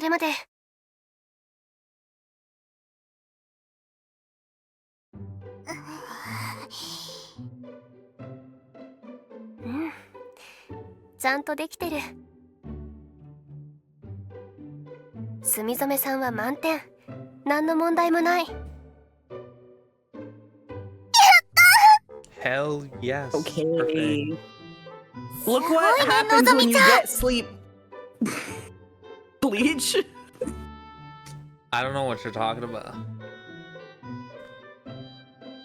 れまで。うん、ちゃんとできてる。墨染さんは満点。何の問題もない。Hell yes. Okay. Perfect. Look what happens when you get sleep. Bleach. I don't know what you're talking about.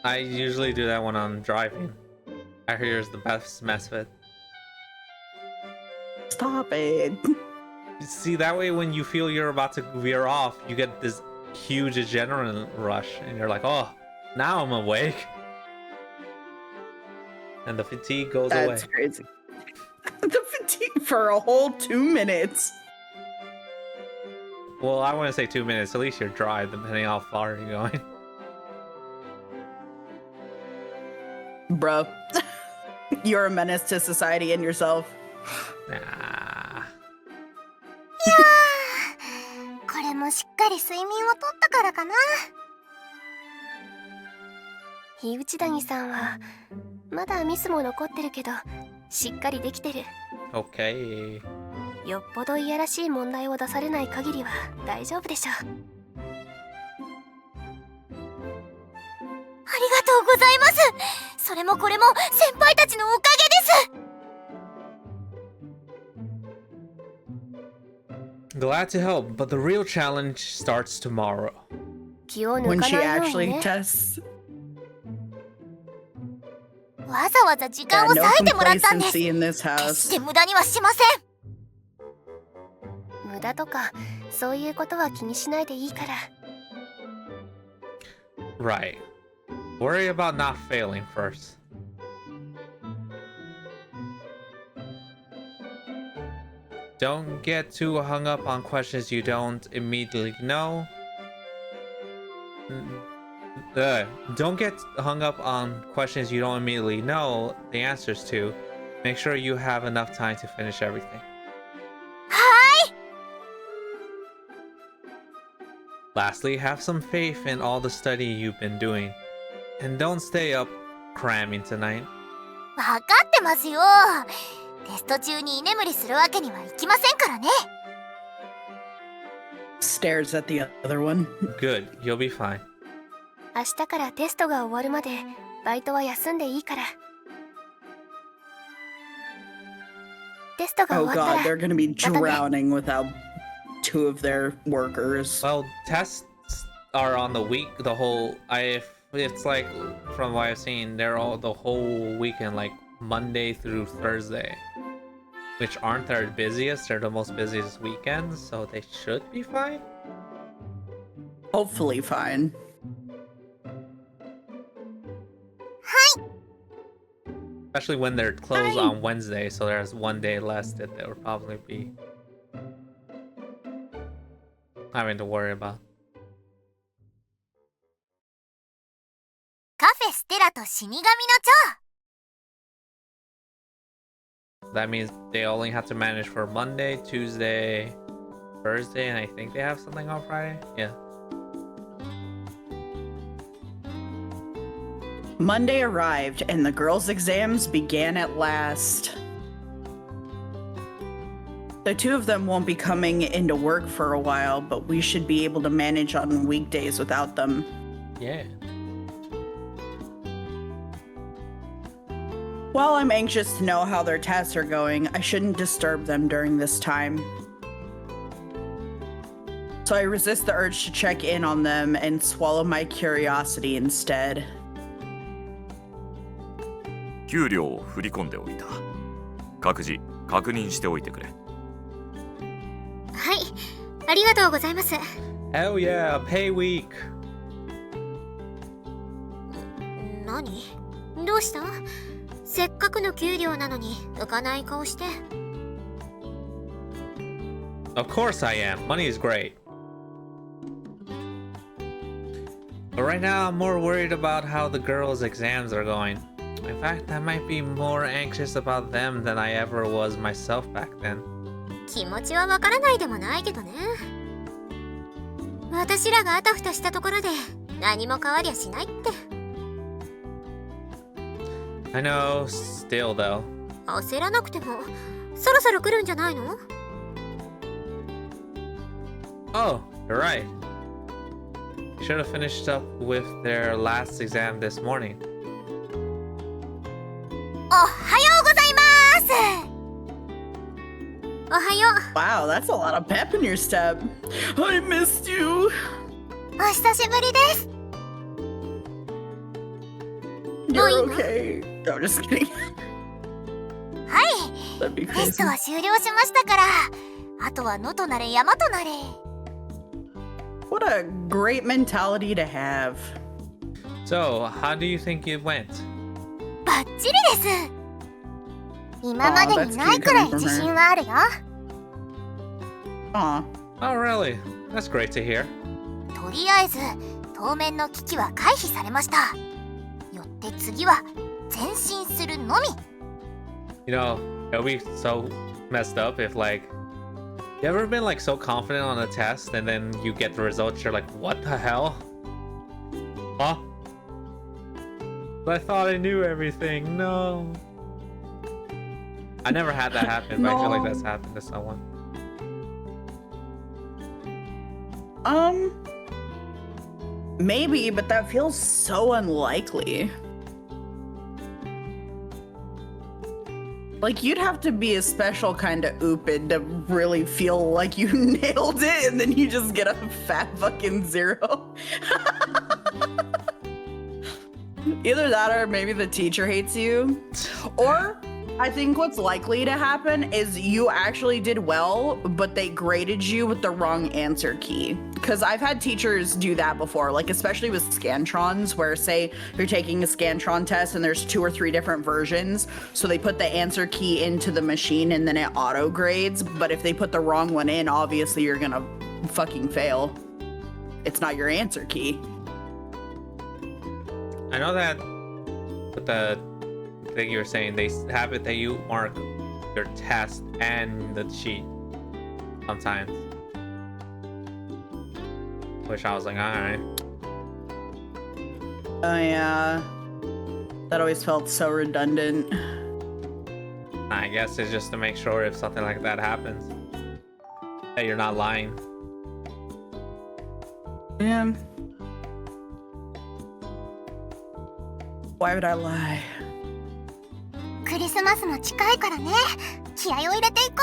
I usually do that when I'm driving. I hear it's the best method. Stop it. See, that way when you feel you're about to veer off, you get this huge adrenaline rush, and you're like, oh, now I'm awake. And the fatigue goes away. That's crazy. The fatigue for a whole 2 minutes. Well, I wouldn't say 2 minutes. At least you're dry, depending how far you're going. Bro. You're a menace to society and yourself. Nah. いやー、これもしっかり睡眠をとったからかな。火内谷さんはまだミスも残ってるけど、しっかりできてる。Okay. よっぽどいやらしい問題を出されない限りは大丈夫でしょう。ありがとうございます。それもこれも先輩たちのおかげです。Glad to help, but the real challenge starts tomorrow. 気を抜 When か she ないように actually ね。 tests. わざわざ時間 Yeah, を no 割いてもらったんです。 complacency in this 決 house. して無駄にはしません。無駄とかそういうことは気にしないでいいから。 Right. Worry about not failing first. Don't get too hung up on questions you don't immediately know. Don't get hung up on questions you don't immediately know the answers to. Make sure you have enough time to finish everything. はーい。 Lastly, have some faith in all the study you've been doing. And don't stay up cramming tonight. わかってますよ。テスト中に居眠りするわけにはいきませんからね。 Stares at the other one. Good, you'll be fine. 明日からテストが終わるまでバイトは休んでいいから。テストが Oh 終わった god, ら they're gonna be またね。 drowning without 2 of their workers. Well, tests are on the week, the whole. It's like from what I've seen, they're all the whole weekend, like Monday through Thursday, which aren't their busiest. They're the most busiest weekends, so they should be fine. Hopefully fine. Especially when they're closed on Wednesday, so there's one day less that they'll probably be having to worry about. カフェステラと死神の蝶。 That means they only have to manage for Monday, Tuesday, Thursday, and I think they have something on Friday. Yeah. Monday arrived and the girls' exams began at last. The 2 of them won't be coming into work for a while, but we should be able to manage on weekdays without them. Yeah. While I'm anxious to know how their tests are going, I shouldn't disturb them during this time. So I resist the urge to check in on them and swallow my curiosity instead. 給料を振り込んでおいた。各自確認しておいてくれ。はい、ありがとうございます。 Hell yeah, pay week. 何？どうした？せっかくの給料なのに浮かない顔して。 Of course I am. Money is great. But right now I'm more worried about how the girls' exams are going. In fact, I might be more anxious about them than I ever was myself back then. 気持ちはわからないでもないけどね。私らがあたふたしたところで何も変わりゃしないって。 I know, still though. 焦らなくてもそろそろ来るんじゃないの？ Oh, you're right. Should have finished up with their last exam this morning. おはようございます。おはよ Wow, that's a lot of pep in your step. I missed you. う。お久しぶりです。 You're okay. No, just kidding. はい、 That'd be テス crazy. トは終了しましたから、あとは野となれ山となれ。 What a great mentality to have. So, how do you think it went? バッチリです。今までにないくらい自信はあるよ。 Aw. Oh, really? That's great to hear. とりあえず当面の危機は回避されました。よって次は前進するのみ。 You know, it would be so messed up if, like, you ever been, like, so confident on a test and then you get the results, you're like, what the hell? Huh? I thought I knew everything. No. I never had that happen, but I feel like that's happened to someone. Maybe, but that feels so unlikely. Like, you'd have to be a special kind of oopid to really feel like you nailed it and then you just get a fat fucking 0. Either that or maybe the teacher hates you. Or I think what's likely to happen is you actually did well, but they graded you with the wrong answer key. Because I've had teachers do that before, like especially with Scantrons, where say you're taking a Scantron test and there's 2 or 3 different versions. So they put the answer key into the machine and then it auto grades. But if they put the wrong one in, obviously you're gonna fucking fail. It's not your answer key. I know that with the thing you were saying, they have it that you mark your test and the sheet sometimes. Which I was like, alright. Oh yeah. That always felt so redundant. I guess it's just to make sure if something like that happens, that you're not lying. Yeah. Why would I lie? クリスマスも近いからね、気合を入れていこ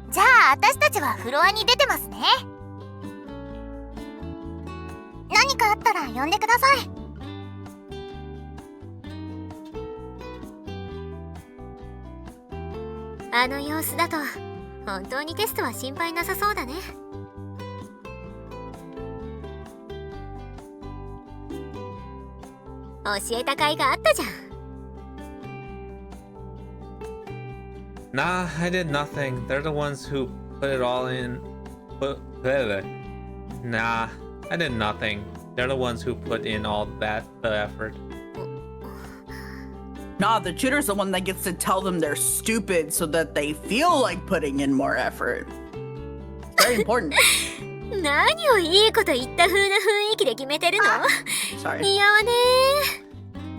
う。じゃあ私たちはフロアに出てますね。何かあったら呼んでください。あの様子だと本当にテストは心配なさそうだね。教えた甲斐があったじゃん。Nah, I did nothing. They're the ones who put it all in. Nah, I did nothing. They're the ones who put in all the effort. Nah, the tutor's the one that gets to tell them they're stupid so that they feel like putting in more effort. Very important. 何をいいこと言った風な雰囲気で決めてるの？ Sorry. 似合わね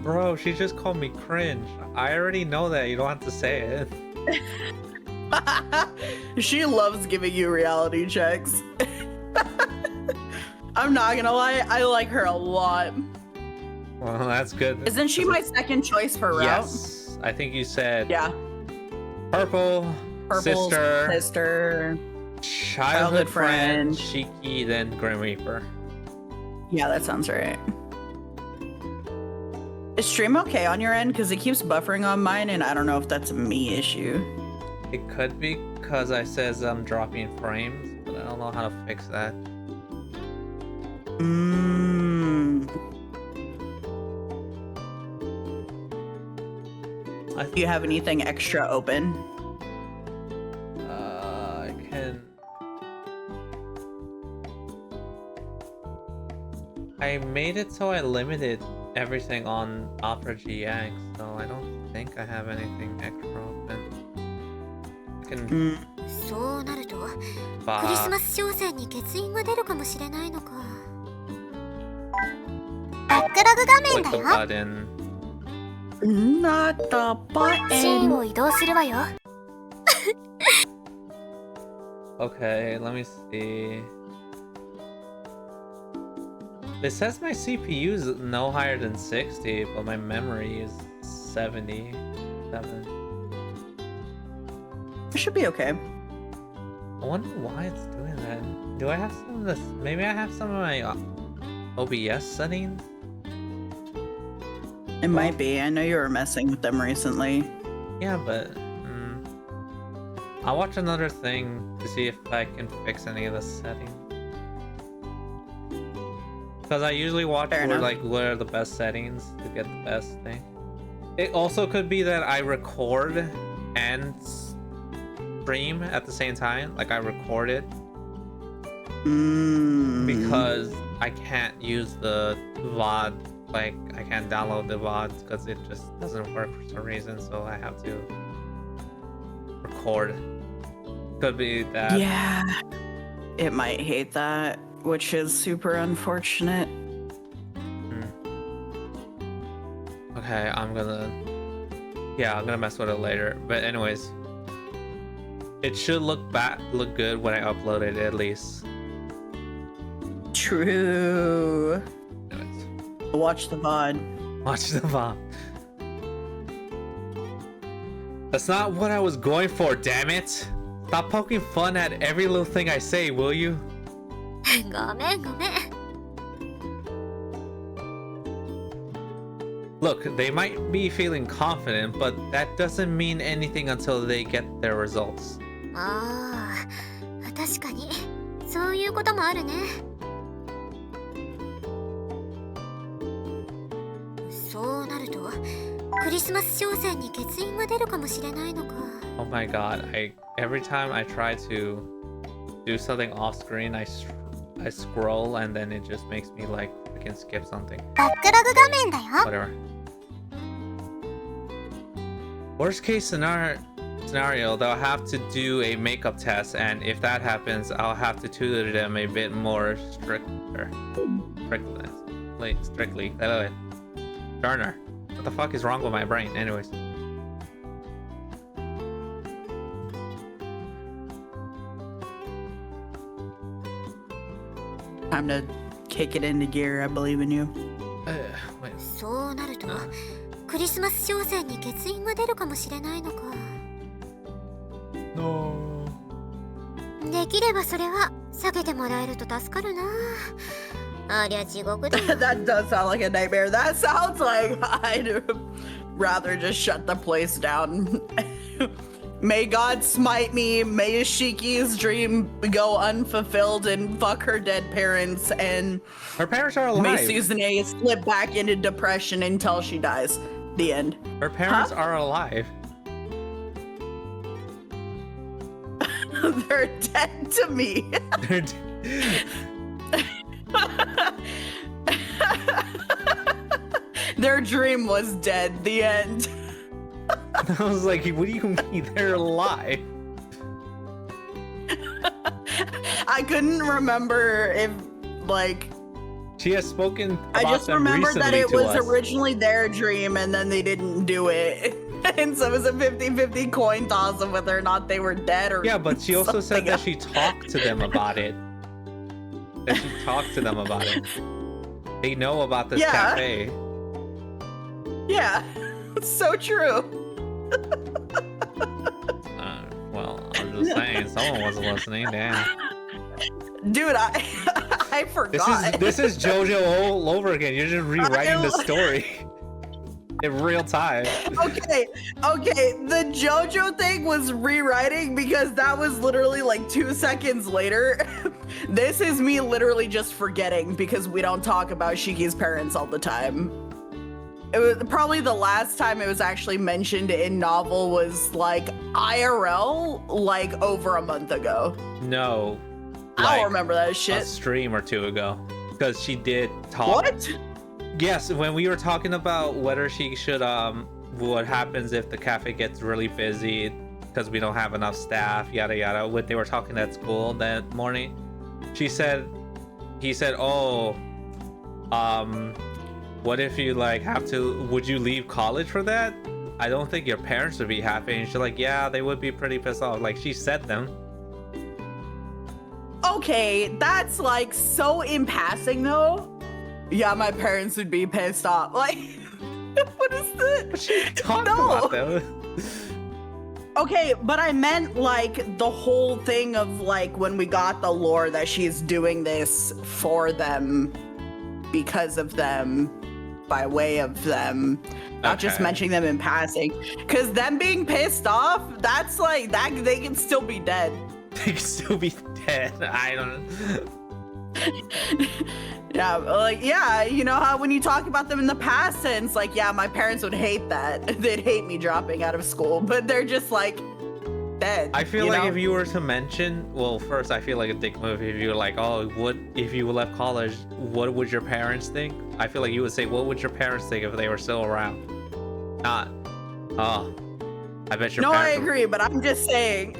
Bro, she just called me cringe. I already know that. You don't have to say it. She loves giving you reality checks. I'm not gonna lie, I like her a lot. Well, that's good. Isn't she my second choice for route? Yes. I think you said Yeah. Purple, Purple, sister. childhood friend, friend. Shiki, then Grim Reaper. Yeah, that sounds right. Is stream okay on your end? Because it keeps buffering on mine, and I don't know if that's a me issue. It could be because I says I'm dropping frames, but I don't know how to fix that. Do you have anything extra open? I can. I made it so I limited everything on Opera GX, so I don't think I have anything extra open. can そうなるとクリス uh マス商戦に欠員が出るかもしれないのか。バックログ画面 click だ the よ。 button. Not the シーン button. を移動するわよ。 Okay, let me see. It says my CPU is no higher than 60, but my memory is 77. It should be okay. I wonder why it's doing that. Do I have some of this? Maybe I have some of my OBS settings? It might be. I know you were messing with them recently. Yeah, but I'll watch another thing to see if I can fix any of the settings. Because I usually watch Fair where, enough. like, what are the best settings to get the best thing. It also could be that I record and stream at the same time. Like, I record it because I can't use the VOD. Like, I can't download the VODs because it just doesn't work for some reason. So I have to record. Could be that. Yeah. It might hate that, which is super unfortunate. Okay, I'm gonna mess with it later. But anyways, it should look good when I upload it at least. True. Anyways, Watch the VOD. watch the VOD. That's not what I was going for, damn it! Stop poking fun at every little thing I say, will you? ごめんごめん。 Look, they might be feeling confident, but that doesn't mean anything until they get their results. ああ、確かにそういうこともあるね。そうなるとクリスマス商戦に欠員が出るかもしれないのか。 Oh my god, every time I try to do something off screen, I scroll and then it just makes me like freaking skip something. バックログ画面だよ。 Whatever. Worst case scenario, they'll have to do a makeup test, and if that happens, I'll have to tutor them a bit more strictly. Turner, what the fuck is wrong with my brain? Anyways. Time to kick it into gear. I believe in you. Wait. そうなるとクリスマス商戦に欠員が出るかもしれないのか。 No. できればそれは避けてもらえると助かるな。ありゃ地獄だよ。 That does sound like a nightmare. That sounds like I'd rather just shut the place down. May God smite me. May Shiki's dream go unfulfilled and fuck her dead parents. And Her parents are may alive. Susan A slip back into depression until she dies. The end. Her parents are alive. They're dead to me. They're Their dream was dead. The end. I was like, what do you mean they're alive? I couldn't remember if, like, She has spoken about I just them remembered that recently it to was us. originally their dream and then they didn't do it. And so it was a 50-50 coin toss of whether or not they were dead or Yeah, but she also said something that else. she talked to them about it. That she talked to them about it. They know about this Yeah. cafe. Yeah, it's so true. Well, I'm just saying, someone wasn't listening. Damn. Dude, I forgot. This is JoJo all over again. You're just rewriting the story in real time. Okay, the JoJo thing was rewriting because that was literally like 2 seconds later. This is me literally just forgetting because we don't talk about Shiki's parents all the time. It was probably the last time it was actually mentioned in novel was like IRL, like over a month ago. No. I like, don't remember that A shit. stream or two ago. Because she did talk. What? Yes, when we were talking about whether she should what happens if the cafe gets really busy because we don't have enough staff, yada yada. When they were talking at school that morning, he said, oh, what if you like have to, would you leave college for that? I don't think your parents would be happy. And she's like, yeah, they would be pretty pissed off. Like, she said them. Okay, that's like so in passing though. Yeah, my parents would be pissed off. Like, what is this? What she talking about though? Okay, but I meant like the whole thing of like when we got the lore that she's doing this for them, because of them, by way of them, not just mentioning them in passing. Because them being pissed off, that's like that they can still be dead. They can still be dead. I don't know. Yeah, like, yeah, you know how when you talk about them in the past tense, like, yeah, my parents would hate that. They'd hate me dropping out of school, but they're just like dead. I feel like if you were to mention, well, first, I feel like a dick move if you were like, oh, what if you left college, what would your parents think? I feel like you would say, what would your parents think if they were still around? Not, oh, I bet your No, I parents agree, but I'm just saying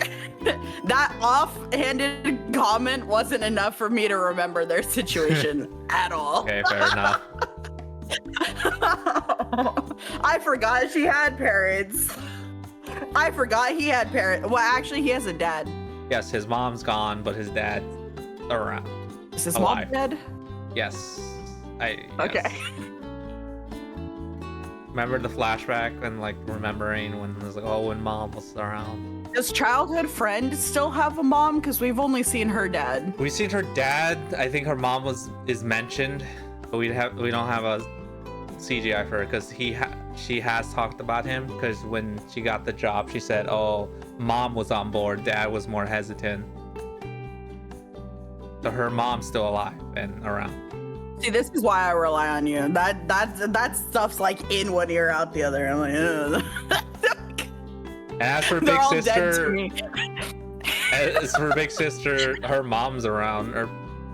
that offhanded comment wasn't enough for me to remember their situation at all. Okay, fair enough. I forgot she had parents. I forgot he had parents. Well, actually, he has a dad. Yes, his mom's gone, but his dad's around. Is his Alive. mom dead? Yes. Yes. Okay. Remember the flashback and like remembering when it was like, oh, when mom was around. Does childhood friend still have a mom? Because we've only seen her dad. We've seen her dad. I think her mom is mentioned, but we don't have a CGI for her because she has talked about him, because when she got the job, she said, oh, mom was on board, dad was more hesitant. So her mom's still alive and around. See, this is why I rely on you. That stuff's like in one ear, out the other. I'm like, ugh. And as for They're big all dead to sister, me. as for big sister, her mom's around, or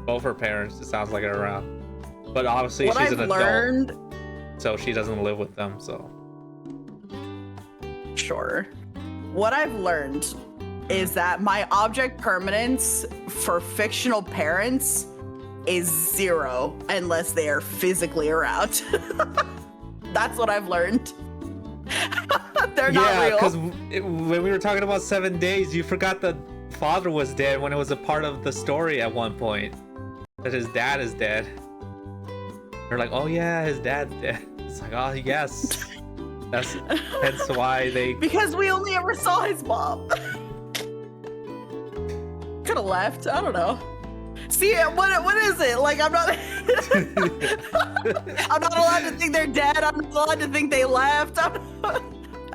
both her parents, it sounds like, are around. But obviously What she's I've an learned, adult, so she doesn't live with them. So sure. What I've learned is that my object permanence for fictional parents is 0 unless they are physically around. That's what I've learned. They're not yeah, real. because when we were talking about 7 days, you forgot the father was dead when it was a part of the story at one point, that his dad is dead. They're like, oh yeah, his dad's dead. It's like, oh yes. That's hence why they. Because we only ever saw his mom. Could have left. I don't know. See, what is it? Like, I'm not I'm not allowed to think they're dead. I'm not allowed to think they left.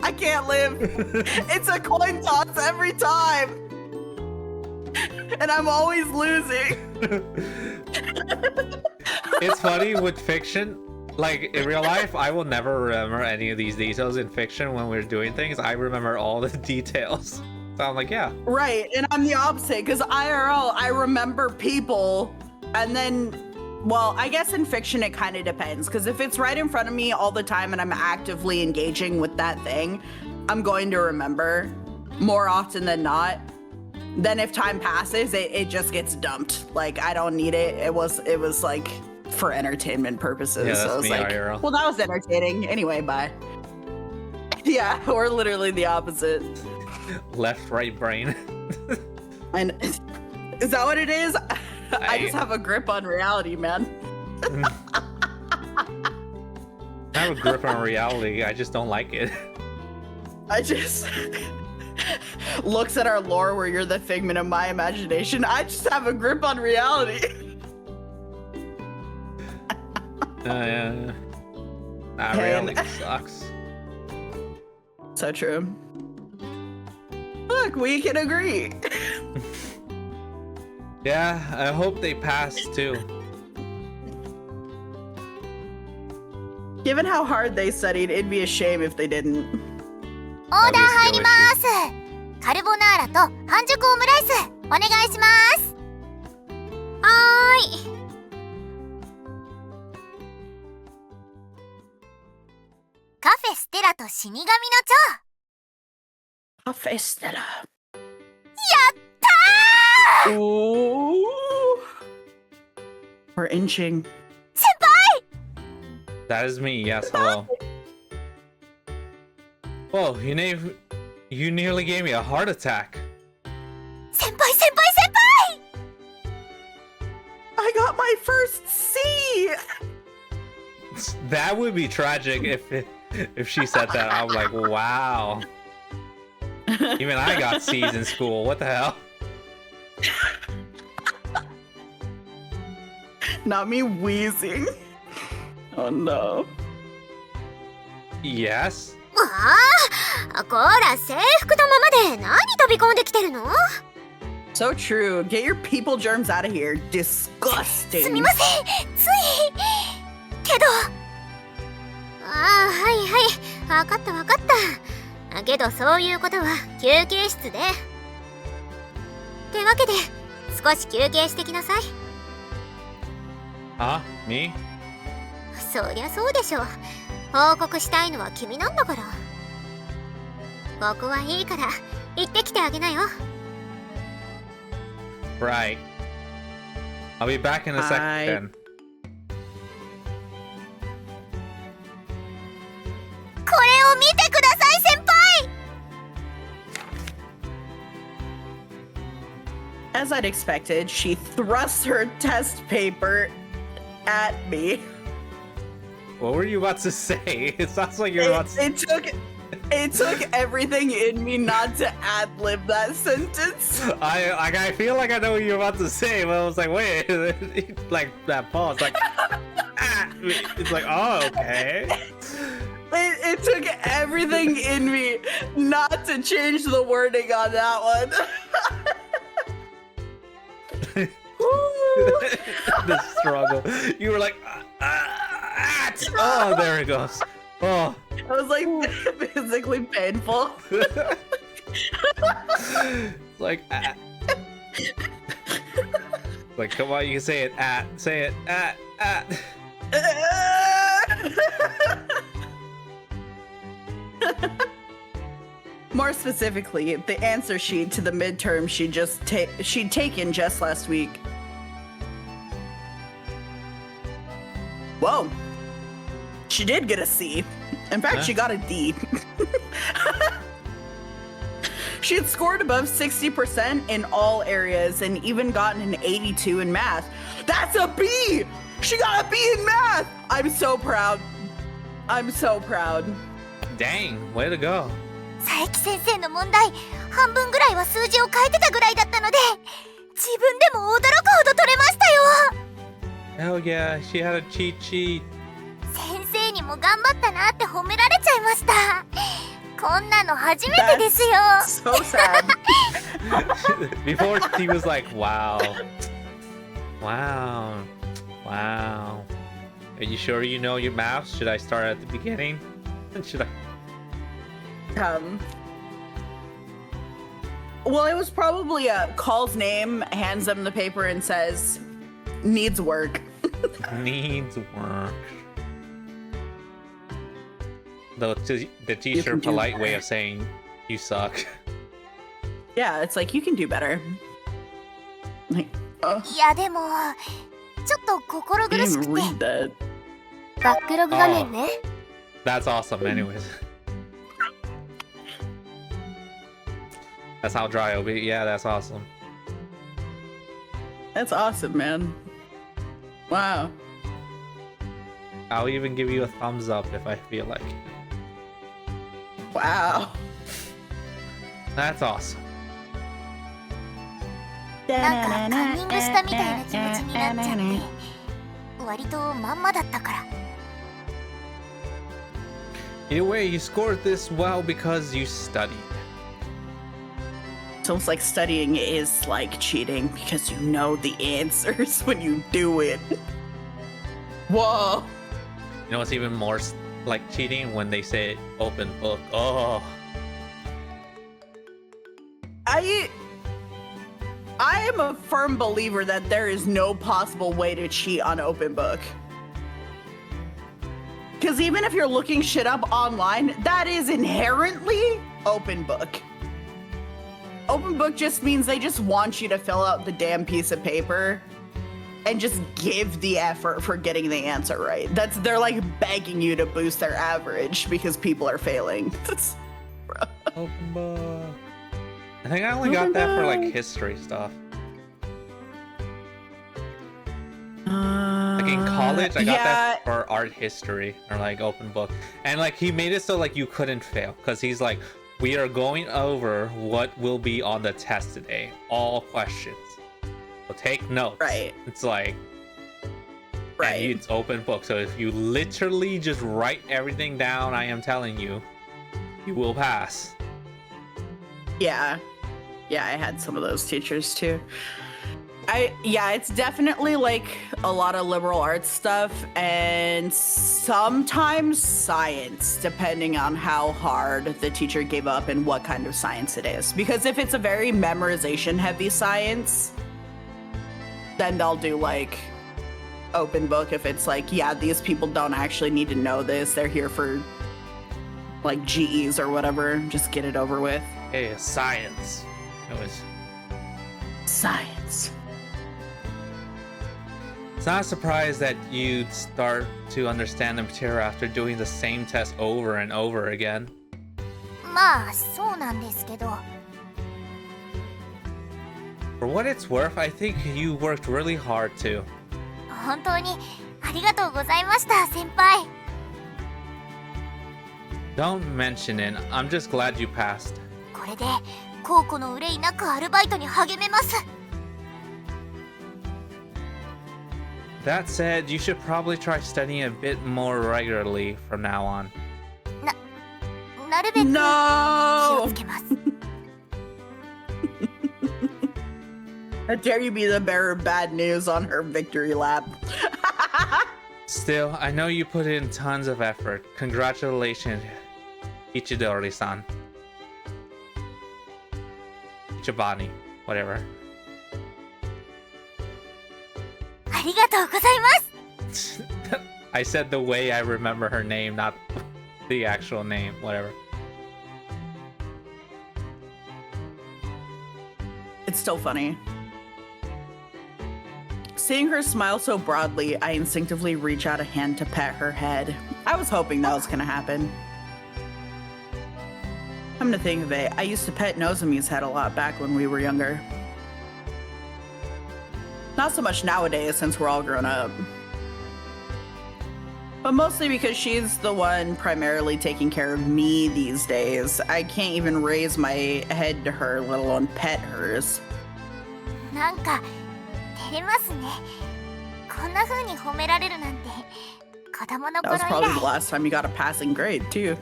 I can't live. It's a coin toss every time. And I'm always losing. It's funny with fiction. Like, in real life, I will never remember any of these details. In fiction, when we're doing things, I remember all the details. So I'm like, yeah. Right, and I'm the opposite, because IRL, I remember people, and then, well, I guess in fiction it kind of depends, because if it's right in front of me all the time and I'm actively engaging with that thing, I'm going to remember more often than not. Then if time passes, it just gets dumped. Like, I don't need it. It was like for entertainment purposes. Yeah, So that's I was me, like, IRL. well, that was entertaining. Anyway, bye. Yeah, we're literally the opposite. Left, right brain. And is that what it is? I just have a grip on reality, man. I have a grip on reality. I just don't like it. I just looks at our lore where you're the figment of my imagination. I just have a grip on reality. Yeah. Nah, reality sucks. So true. Look, we can agree. Yeah, I hope they pass too. Given how hard they studied, it'd be a shame if they didn't. オーダー入ります。カルボナーラと半熟オムライスお願いします。はーい。カフェステラと死神の蝶。Café Stella. やったー Ooh. We're inching. 先輩 That is me. Yes, hello. Whoa, you nearly gave me a heart attack. 先輩先輩先輩 I got my first C! That would be tragic if she said that. I'm like, wow. Even I got C's in school. What the hell? Not me wheezing. Oh no. Yes? あこら制服のままで何飛び込んできてるの So true. Get your people germs out of here. す Disgusting. みませんついけどはいはい分かった分かったけどそういうことは休憩室でってわけで少し休憩してきなさい Huh? Me? そりゃそうでしょ報告したいのは君なんだからここはいいから行ってきてあげなよ Right. I'll be back in a second then. これを見てください先輩 As I'd expected, she thrusts her test paper at me. What were you about to say? It sounds like you're about to... It took everything in me not to ad-lib that sentence. I feel like I know what you're about to say, but I was like, wait, like that pause, like, ah, it's like, oh, okay. It took everything in me not to change the wording on that one. The struggle. You were like, oh, there it goes. Oh. I was like physically painful. Like, like, come on, you can say it. Say it. More specifically, the answer sheet to the midterm she'd taken just last week. Whoa. She did get a C. In fact, she got a D. She had scored above 60% in all areas and even gotten an 82 in math. That's a B! She got a B in math! I'm so proud. I'm so proud. Dang, way to go. 佐伯先生の問題半分ぐらいは数字を変えてたぐらいだったので自分でも驚くほど取れましたよ Hell yeah, she had a cheat sheet. 先生にも頑張ったなって褒められちゃいましたこんなの初めてですよ So sad. Before he was like, wow. Are you sure you know your math? Should I start at the beginning? Should I? Well, it was probably calls name, hands them the paper, and says, needs work. Needs work. The teacher can do polite better. way of saying you suck. Yeah, it's like, you can do better. Like, oh, いやでもちょっと心 I 苦 didn't し even くて read that. バックログ画面ね That's awesome, anyways. That's how dry it'll be. Yeah, that's awesome. That's awesome, man. Wow. I'll even give you a thumbs up if I feel like it. Wow. That's awesome. なんかカンニングしたみたいな気持ちになっちゃって割とまんまだったから Either way, you scored this well because you studied. It's almost like studying is like cheating because you know the answers when you do it. Whoa. You know what's even more like cheating? When they say open book. Oh. I am a firm believer that there is no possible way to cheat on open book. Because even if you're looking shit up online, that is inherently open book. Open book just means they just want you to fill out the damn piece of paper and just give the effort for getting the answer right. They're like begging you to boost their average because people are failing. Open book. I think I only got that for like history stuff. Like in college, I got that for art history or like open book. And like he made it so like you couldn't fail because he's like, we are going over what will be on the test today. All questions. So take notes. Right. It's like, right. and it's open book. So if you literally just write everything down, I am telling you, you will pass. Yeah. Yeah, I had some of those teachers too. It's definitely like a lot of liberal arts stuff and sometimes science, depending on how hard the teacher gave up and what kind of science it is. Because if it's a very memorization heavy science, then they'll do like open book. If it's like, yeah, these people don't actually need to know this. They're here for like GEs or whatever. Just get it over with. Hey, science. It was science. It's not a surprise that you'd start to understand the material after doing the same test over and over again. まあそうなんですけど。 For what it's worth, I think you worked really hard too. 本当にありがとうございました先輩。 Don't mention it. I'm just glad you passed. これで孝行の憂いなくアルバイトに励めます。 That said, you should probably try studying a bit more regularly from now on. なるべく気 No! をつけます。 How dare you be the bearer of bad news on her victory lap? Still, I know you put in tons of effort. Congratulations, Ichidori-san. Ichibani, whatever. ありがとうございます。 I said the way I remember her name, not the actual name, whatever. It's still funny. Seeing her smile so broadly, I instinctively reach out a hand to pat her head. I was hoping that was gonna happen. Come to think of it, I used to pet Nozomi's head a lot back when we were younger. Not so much nowadays since we're all grown up. But mostly because she's the one primarily taking care of me these days. I can't even raise my head to her, let alone pet hers. なんか照れますね。こんな風に褒められるなんて子供の That 頃 was 以 probably the 来。 last time you got a passing grade, too.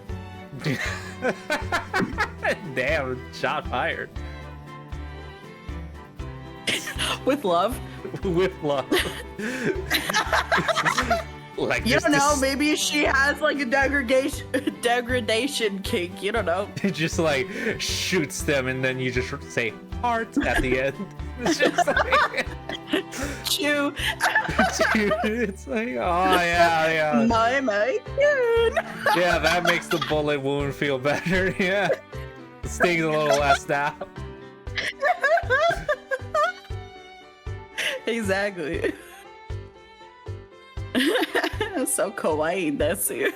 Damn, shot fired. With love. With love. Like You just don't know, this- maybe she has like a degradation kink, you don't know. It just like shoots them and then you just say heart at the end. It's just like Chew. it's like, oh yeah. My tune. Yeah, that makes the bullet wound feel better. Yeah. It stings a little less now. Exactly. So kawaii desu.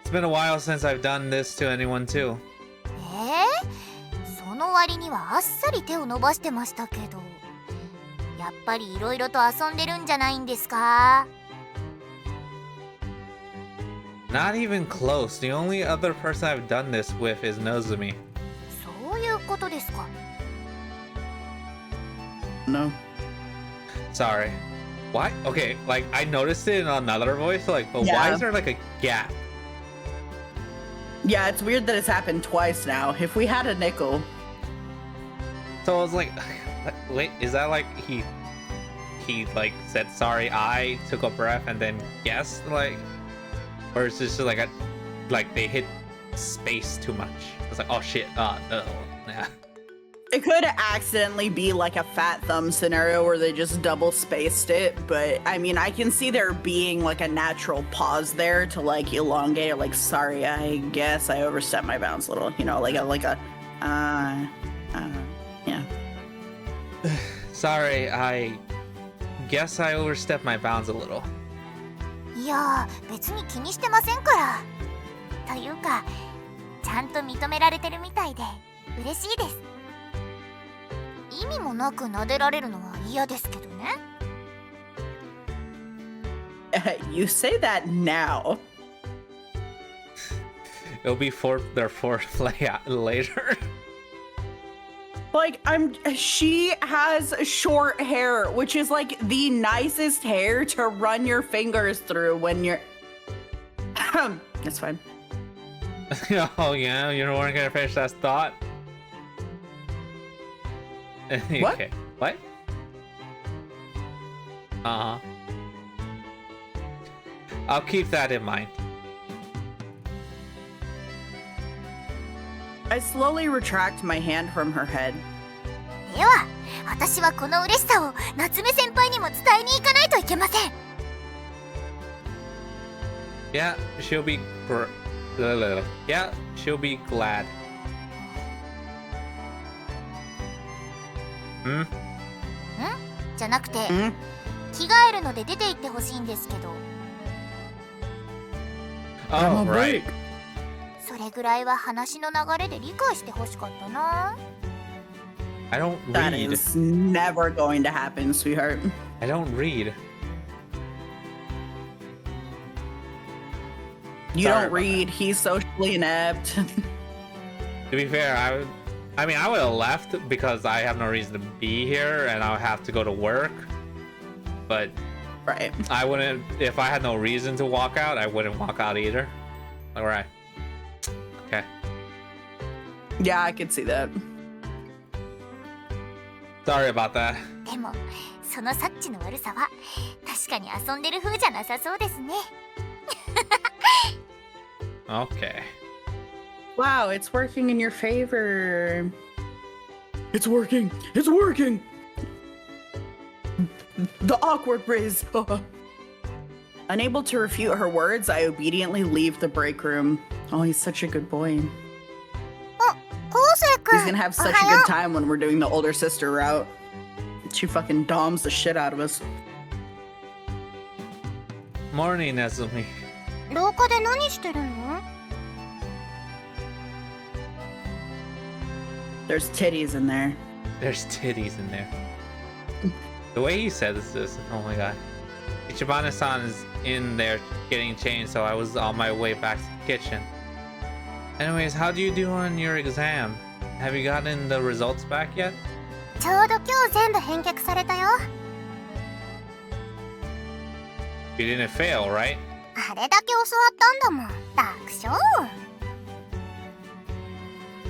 It's been a while since I've done this to anyone too. その割にはあっさり手を伸ばしてましたけど。やっぱりいろいろと遊んでるんじゃないんですか？ Not even close. The only other person I've done this with is Nozomi. そういうことですか。 No. Sorry. Why? Okay, like I noticed it in another voice, like, but why Yeah. is there like a gap? Yeah, it's weird that it's happened twice now. If we had a nickel. So I was like, wait, is that like he like said sorry, I took a breath and then guessed, like, or is this just like like they hit space too much? It's like, oh shit, yeah. It could accidentally be like a fat thumb scenario where they just double spaced it, but I mean, I can see there being like a natural pause there to like elongate it. Like, sorry, I guess I overstepped my bounds a little. You know, yeah. Sorry, I guess I overstepped my bounds a little. いやー、別に気にしてませんから。というか、ちゃんと認められてるみたいで嬉しいです。意味もなく撫でられるのは嫌ですけどね。You say that now. It'll be their fourth later. Like, she has short hair, which is like the nicest hair to run your fingers through when you're. It's fine. Oh yeah, you weren't gonna finish that thought. What? Okay. What? Uh-huh. I'll keep that in mind. I slowly retract my hand from her head. では、私はこの嬉しさを夏目先輩にも伝えに行かないといけません。Yeah, she'll be Yeah, she'll be glad. ん？じゃなくて、着替えるので出て行ってほしいんですけど。Oh, right. それぐらいは話の流れで理解してほしかったな。I don't That read. is never going to happen, sweetheart. I don't read. You Sorry don't about read. He's socially inept. To be fair, I mean, I would have left because I have no reason to be here and I would have to go to work. But Right. I wouldn't, if I had no reason to walk out, I wouldn't walk out either. Alright. Okay. Yeah, I could see that. Sorry about that. でも、そのサッチの悪さは確かに遊んでる風じゃなさそうですね。Okay. Wow, it's working in your favor. It's working. It's working. The awkward Riz. Unable to refute her words, I obediently leave the break room. Oh, he's such a good boy. 昴生君、 He's gonna have such a good time when we're doing the older sister route. She fucking doms the shit out of us. Morning, Nezumi. 廊下で何してるの？ There's titties in there. There's titties in there. The way he said this, oh my god. Ichibane-san is in there getting changed, so I was on my way back to the kitchen. Anyways, how do you do on your exam? Have you gotten the results back yet? ちょうど今日全部返却されたよ。 You didn't fail, right? あれだけ教わったんだもん。楽勝。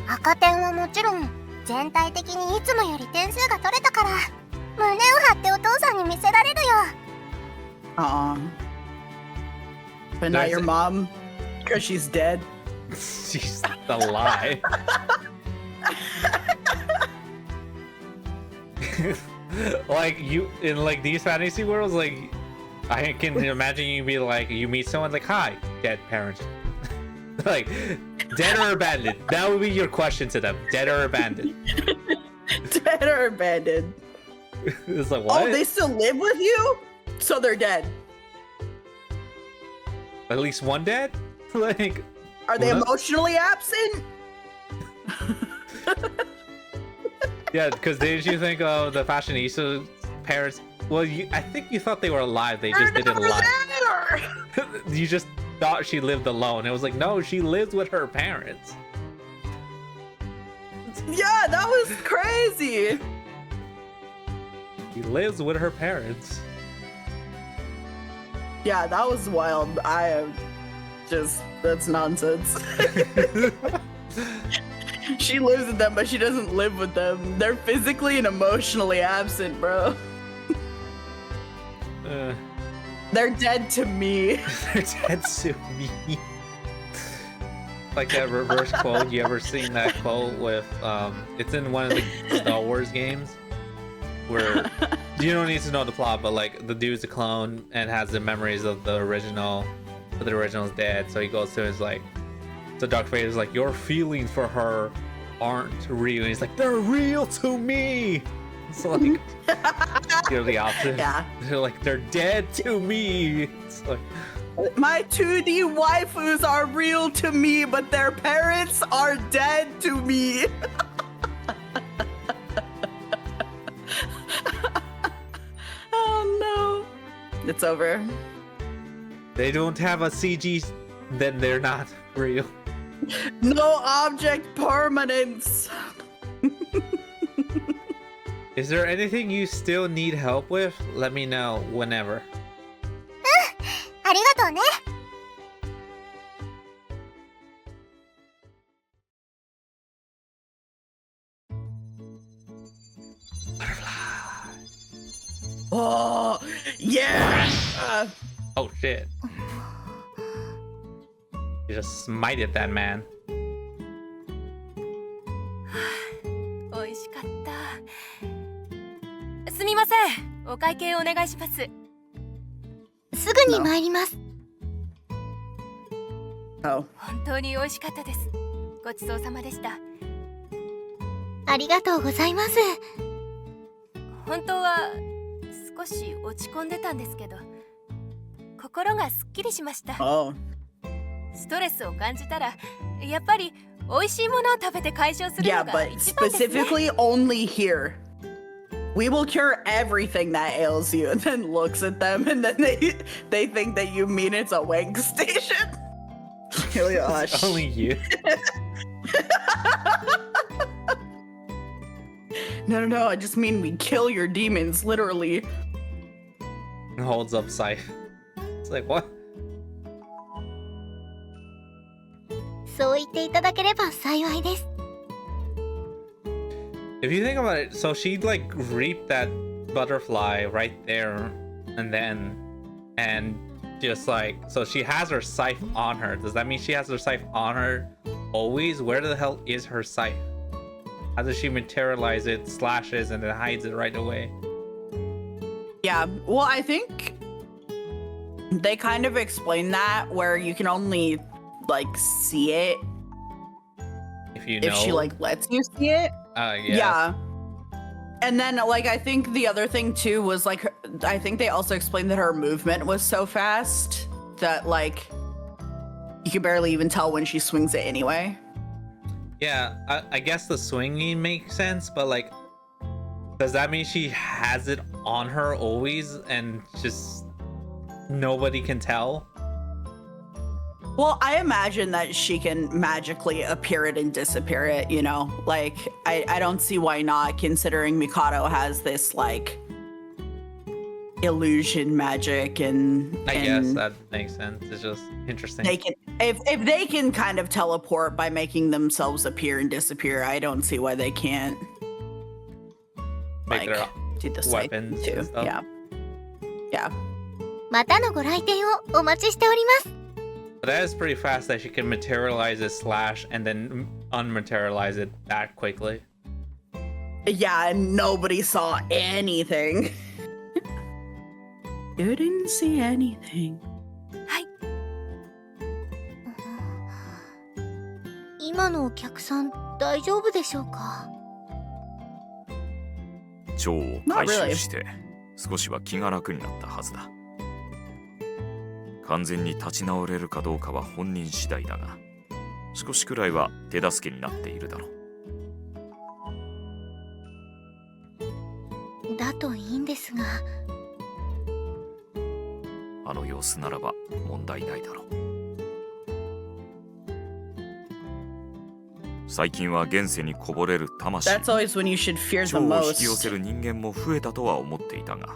赤点はもちろん、全体的にいつもより点数が取れたから、胸を張ってお父さんに見せられるよ。But not your mom, because she's dead. She's alive. Like you in like these fantasy worlds, like I can imagine you be like you meet someone like, hi, dead parents. Like dead or abandoned. That would be your question to them. Dead or abandoned. Dead or abandoned? It's like what? Oh, they still live with you? So they're dead. At least one dead? Like Are they what? emotionally absent? Yeah, because didn't you think of the fashionista parents? Well, I think you thought they were alive. They just didn't lie. You just thought she lived alone. It was like, no, she lives with her parents. Yeah, that was crazy. She lives with her parents. Yeah, that was wild. I am just, that's nonsense. She lives with them, but she doesn't live with them. They're physically and emotionally absent, bro. They're dead to me. They're dead to me. like that reverse quote. You ever seen that quote with it's in one of the Star Wars games where you don't need to know the plot, but like the dude's a clone and has the memories of the original, but the original's dead. So he goes to his like, so Darth Vader's like, your feelings for her aren't real. And he's like, they're real to me. So like, you know, the opposite. Yeah. They're like, they're dead to me. It's like, My 2D waifus are real to me, but their parents are dead to me. Oh no. It's over. they don't have a CG, then they're not real. No object permanence. Is there anything you still need help with? Let me know whenever. ありがとうね。Oh, yeah. Oh shit. You just smited that man. 美味しかった。すみません。お会計お願いします。すぐに参ります。Oh. 本当に美味しかったです。ごちそうさまでした。ありがとうございます。本当は少し落ち込んでたんですけど、心がすっきりしました。 Oh. ストレスを感じたら、やっぱり美味しいものを食べて解消する Yeah, のが but 一番ですね。 specifically only here. We will cure everything that ails you, and then looks at them, and then they think that you mean it's a wank station. Oh gosh. Only you. No, I just mean we kill your demons, literally. Holds up Scythe. It's like, what? そう言っていただければ幸いです。If you think about it, so she like reaped that butterfly right there and then, and just like, so she has her scythe on her. Does that mean she has her scythe on her always? Where the hell is her scythe? How does she materialize it, slashes, and then hides it right away? Yeah, well, I think they kind of explain that where you can only like see it If you know. if she like lets you see it. Yeah. And then like I think the other thing too was like I think they also explained that her movement was so fast that like you can barely even tell when she swings it anyway. Yeah, I guess the swinging makes sense, but like, does that mean she has it on her always and just nobody can tell? Well, I imagine that she can magically appear it and disappear it, you know? Like, I don't see why not, considering Mikado has this, like, illusion magic and... I guess that makes sense. It's just interesting. They can, if they can kind of teleport by making themselves appear and disappear, I don't see why they can't, Make their do the same weapons too. and stuff. Yeah. Yeah. またのご来店をお待ちしております。 But that is pretty fast that she can materialize a slash and then unmaterialize it that quickly. Yeah, and nobody saw anything. You didn't see anything. はい。今のお客さん大丈夫でしょうか。蝶を回収して少しは気が楽になったはずだ。完全に立ち直れるかどうかは本人次第だが、少しくらいは手助けになっているだろう。だといいんですが。あの様子ならば問題ないだろう。最近は現世にこぼれる魂、 That's always when you should fear the 蝶を引き寄 most. せる人間も増えたとは思っていたが、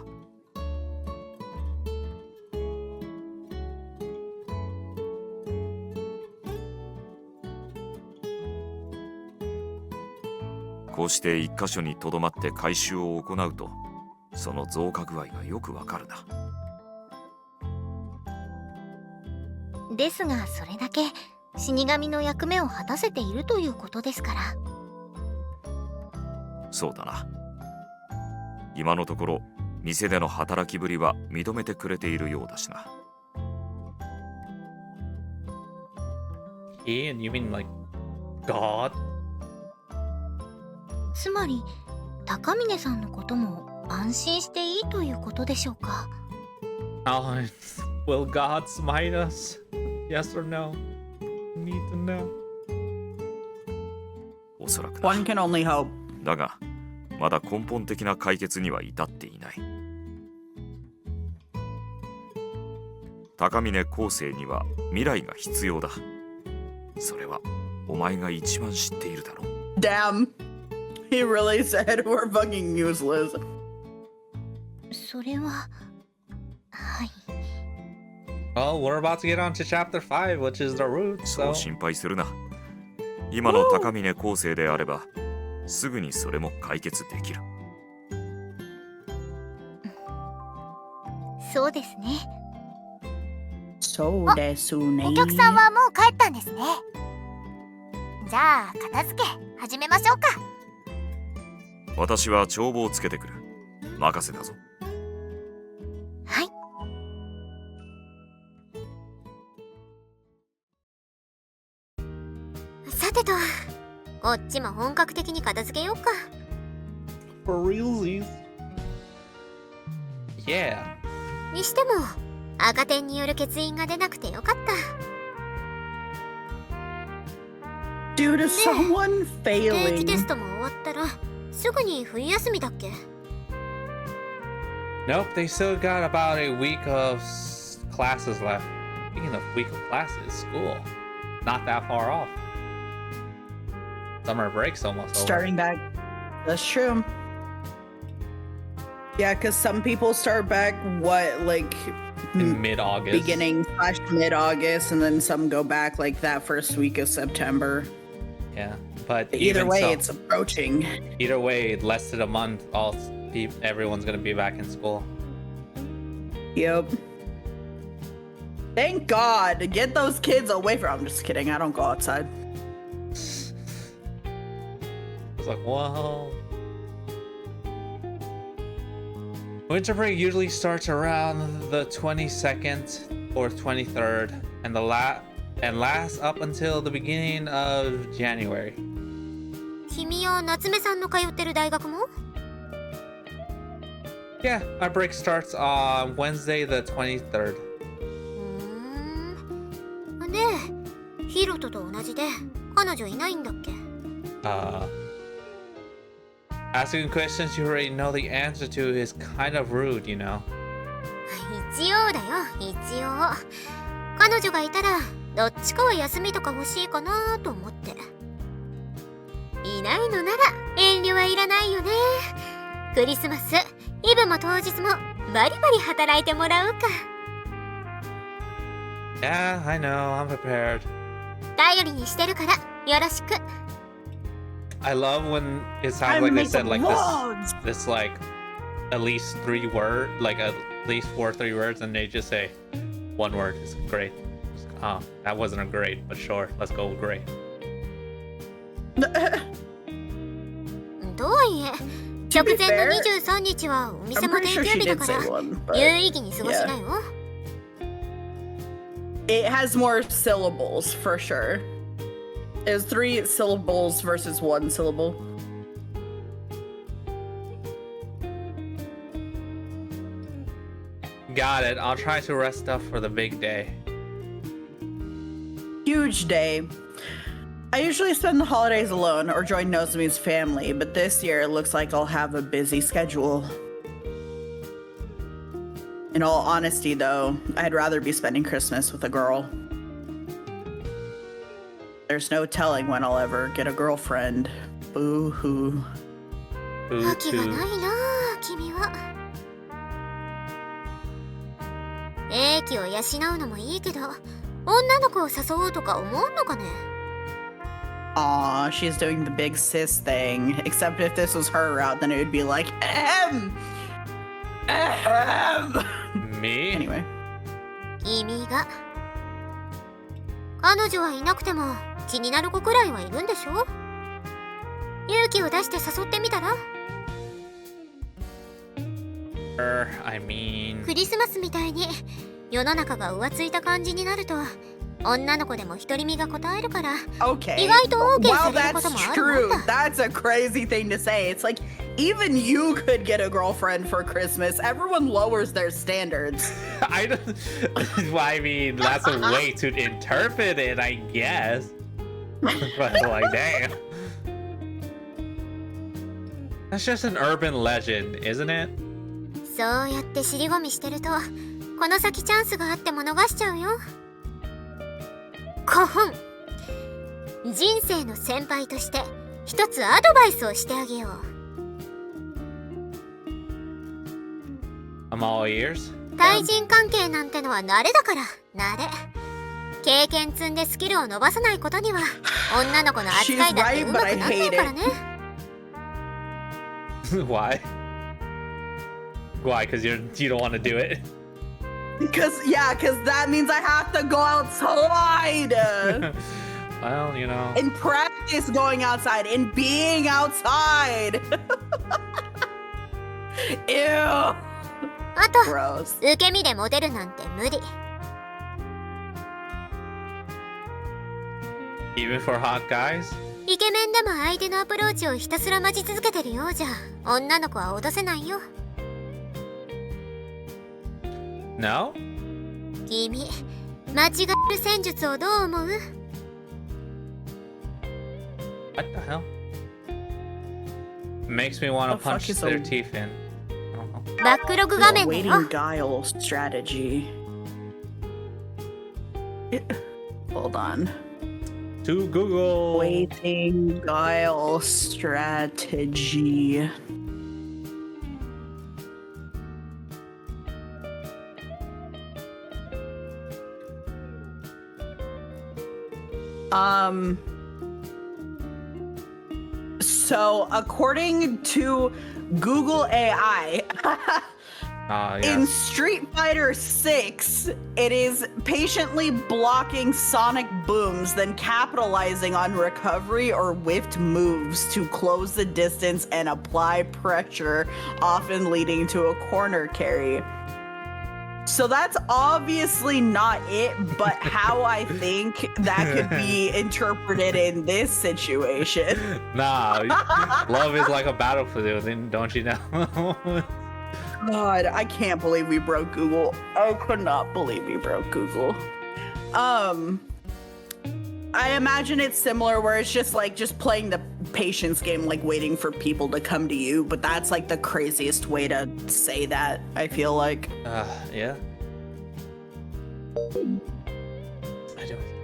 こうして一箇所にとどまって回収を行うと、その増加具合がよくわかるな。ですがそれだけ死神の役目を果たせているということですから。そうだな。今のところ店での働きぶりは認めてくれているようだしな。He and you mean like God? つまり高峰さんのことも安心していいということでしょうか。Oh, will God smite us? Yes or no? Need to know. おそらくな。 One can only hope. だがまだ根本的な解決には至っていない。高峰後世には未来が必要だ。それはお前が一番知っているだろう。 Damn. He really said we're fucking useless. それははい。 Well, we're about to get on to chapter 5, which is the root, そ so... う心配するな。今の高峰後世であればすぐにそれも解決できる。そうですね。そうですね。お客さんはもう帰ったんですね。じゃあ片付け始めましょうか。私は帳簿をつけてくる。任せたぞ。はい。さてと、こっちも本格的に片付けようか。 For realsies. Yeah. にしても赤点による欠員が出なくてよかった。 Due to someone 定期テ failing. ストも終わったらすぐに冬休みだっけ？ Nope, they still got about a week of classes left. Speaking of week of classes, school. Not that far off. Summer break's almost over. Starting back. That's true. Yeah, because some people start back, like In mid-August. beginning / mid-August, and then some go back like that first week of September. Yeah, but Either even way, so, it's approaching. either way, less than a month, everyone's gonna be back in school. Yep. Thank God. Get those kids away from. I'm just kidding. I don't go outside. It's like, whoa. Winter break usually starts around the 22nd or 23rd, and lasts up until the beginning of January. 君や夏目さんの通ってる大学も？ Yeah, our break starts on Wednesday the 23rd. ねえ、ヒロトと同じで彼女いないんだっけ？ Asking questions you already know the answer to is kind of rude, you know. 一応だよ、一応。彼女がいたらどっちかは休みとか欲しいかなと思って。いないのなら遠慮はいらないよね。クリスマス、イブも当日もバリバリ働いてもらうか。 Yeah, I know, I'm prepared. 頼りにしてるからよろしく。 I love when it sounds I'm like they making said like vlogs. this like at least 3 words, like at least 4 3 words, and they just say one word. It's great. Oh, that wasn't a great, but sure, let's go with great. とはいえ、直前の23日はお店 I'm も pretty 定 sure 休 she 日だ did か say ら one, but 有意義に過ごしなよ。 it has more syllables for sure. It's 3 syllables versus 1 syllable. Got it. I'll try to rest up for the big day. Huge day. I usually spend the holidays alone or join Nozomi's family, but this year it looks like I'll have a busy schedule. In all honesty, though, I'd rather be spending Christmas with a girl. There's no telling when I'll ever get a girlfriend. Boo-hoo. Boo 気が hoo. ないなあ、君は。英気を養うのもいいけど、女の子を誘おうとか思うのかね。 Aw, she's doing the big sis thing. Except if this was her route, then it would be like, ahem! Ahem! Me? Anyway. 君が。彼女はいなくても気になる子くらいはいるんでしょ。勇気を出して誘ってみたら。 I mean... クリスマスみたいに世の中が浮ついた感じになると女の子でも独り身が答えるから Okay. 意外と OK さ Well, れるこ that's ともある true. もんだ。 That's a crazy thing to say. It's like even you could get a girlfriend for Christmas. Everyone lowers their standards. I don't... Well, I mean, that's a way to interpret it, I guess. But like, damn. That's just an urban legend, isn't it? そうやって尻込みしてるとこの先チャンスがあっても逃しちゃうよ。古本。人生の先輩として一つアドバイスをしてあげよう。 I'm all ears. 対人関係なんてのは慣れだから。慣れ。経験積んでスキルを伸ばさないことには女の子の扱いだってうまくなんないからね。Why? Why? Because you don't want to do it? Because that means I have to go outside Well, you know. and practice going outside and being outside. Ew. あと Gross. 受け身でモテるなんて無理。 Even for hot guys? イケメンでも相手のアプローチをひたすら待ち続けてるようじゃ女の子は脅せないよ。 No? 君、間違える戦術をどう思う？ What the hell? Makes me want to The fuck punch is their a- teeth in. I don't know. バックログ画面だ Waiting よ。 guile strategy. Hold on. To Google. Waiting guile strategy. So according to Google AI, in Yes. Street Fighter 6, it is patiently blocking sonic booms, then capitalizing on recovery or whiffed moves to close the distance and apply pressure, often leading to a corner carry. So that's obviously not it, but how I think that could be interpreted in this situation. Nah, love is like a battlefield, don't you know? God, I can't believe we broke Google. I could not believe we broke Google. I imagine it's similar where it's just playing the patience game, like waiting for people to come to you, but that's like the craziest way to say that, I feel like. Yeah.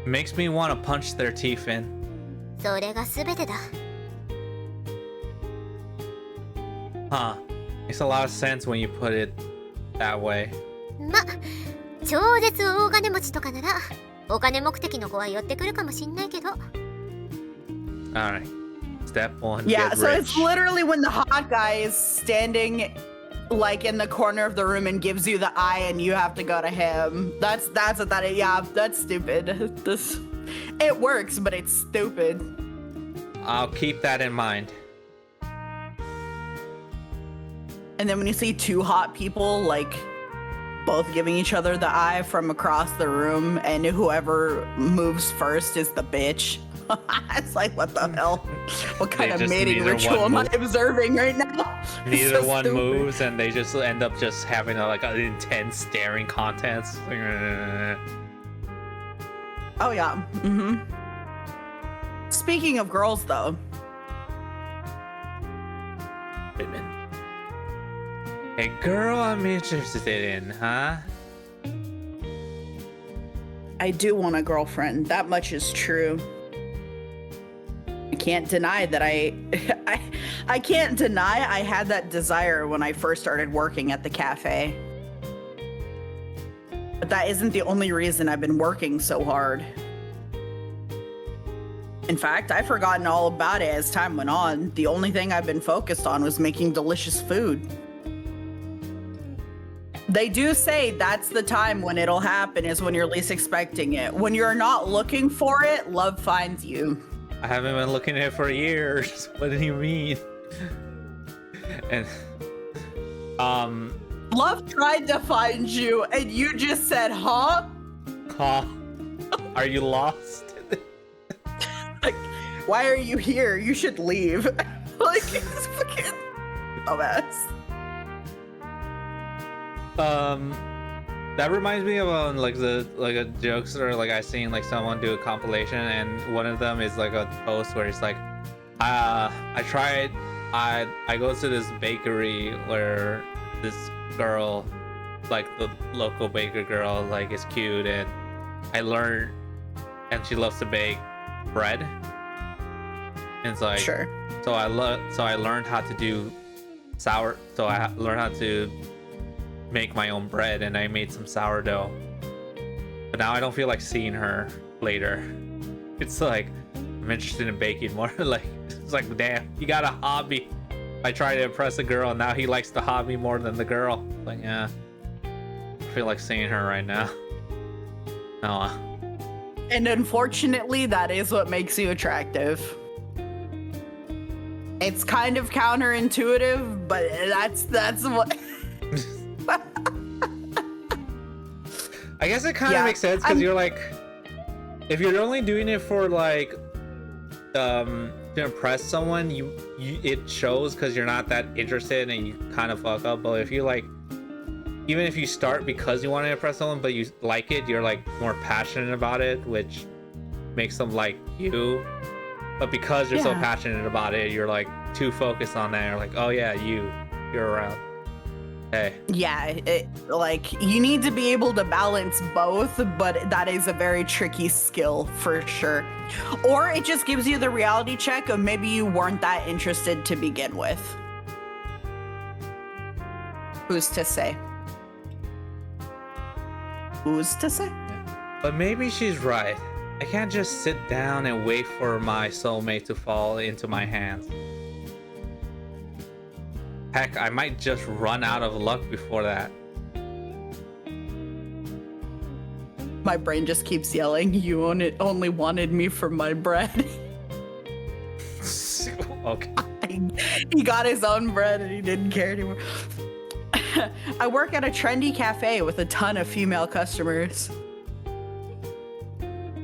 Makes me want to punch their teeth in. それが全てだ。 Huh. Makes a lot of sense when you put it that way. ま、超絶大金持ちとかならお金目的の子は寄ってくるかもしんないけど。 Alright. Step one. Yeah, get so rich. it's literally when the hot guy is standing like in the corner of the room and gives you the eye and you have to go to him. That's what that is. Yeah, that's stupid. It works, but it's stupid. I'll keep that in mind. And then when you see two hot people like both giving each other the eye from across the room and whoever moves first is the bitch. It's like, what the hell? What kind of just mating neither ritual am one I observing right now? It's Neither so one stupid. moves, and they just end up just having like an intense staring contest. Oh yeah. Mm-hmm. Speaking of girls, though, Women. A girl I'm interested in, huh? I do want a girlfriend. That much is true. I can't deny that I can't deny I had that desire when I first started working at the cafe. But that isn't the only reason I've been working so hard. In fact, I've forgotten all about it as time went on. The only thing I've been focused on was making delicious food. They do say that's the time when it'll happen, is when you're least expecting it. When you're not looking for it, love finds you. I haven't been looking at it for years. What do you mean? And Love tried to find you, and you just said, huh? are you lost? Like, why are you here? You should leave. Like, it's fucking dumbass. That reminds me of like a jokester, like I seen like someone do a compilation, and one of them is like a post where it's like, I go to this bakery where this girl, like the local baker girl, like is cute, and I learned, and she loves to bake bread, and it's like, Sure. so I learned how to do I learned how to make my own bread, and I made some sourdough. But now I don't feel like seeing her later. It's like I'm interested in baking more. Like it's like, damn, you got a hobby. I try to impress a girl, and now he likes the hobby more than the girl. It's like, yeah, I feel like seeing her right now. No. And unfortunately, that is what makes you attractive. It's kind of counterintuitive, but that's what. I guess it kind of makes sense, because you're like, if you're only doing it for like to impress someone, it shows, because you're not that interested and you kind of fuck up. But if you like, even if you start because you want to impress someone but you like it, you're like more passionate about it, which makes them like you. But because you're so passionate about it, you're like too focused on that. You're like, oh yeah, you're around. Hey. Yeah, like you need to be able to balance both, but that is a very tricky skill for sure. Or it just gives you the reality check of maybe you weren't that interested to begin with. Who's to say? Who's to say? But maybe she's right. I can't just sit down and wait for my soulmate to fall into my hands. Heck, I might just run out of luck before that. My brain just keeps yelling, you only wanted me for my bread. Okay. He got his own bread and he didn't care anymore. I work at a trendy cafe with a ton of female customers.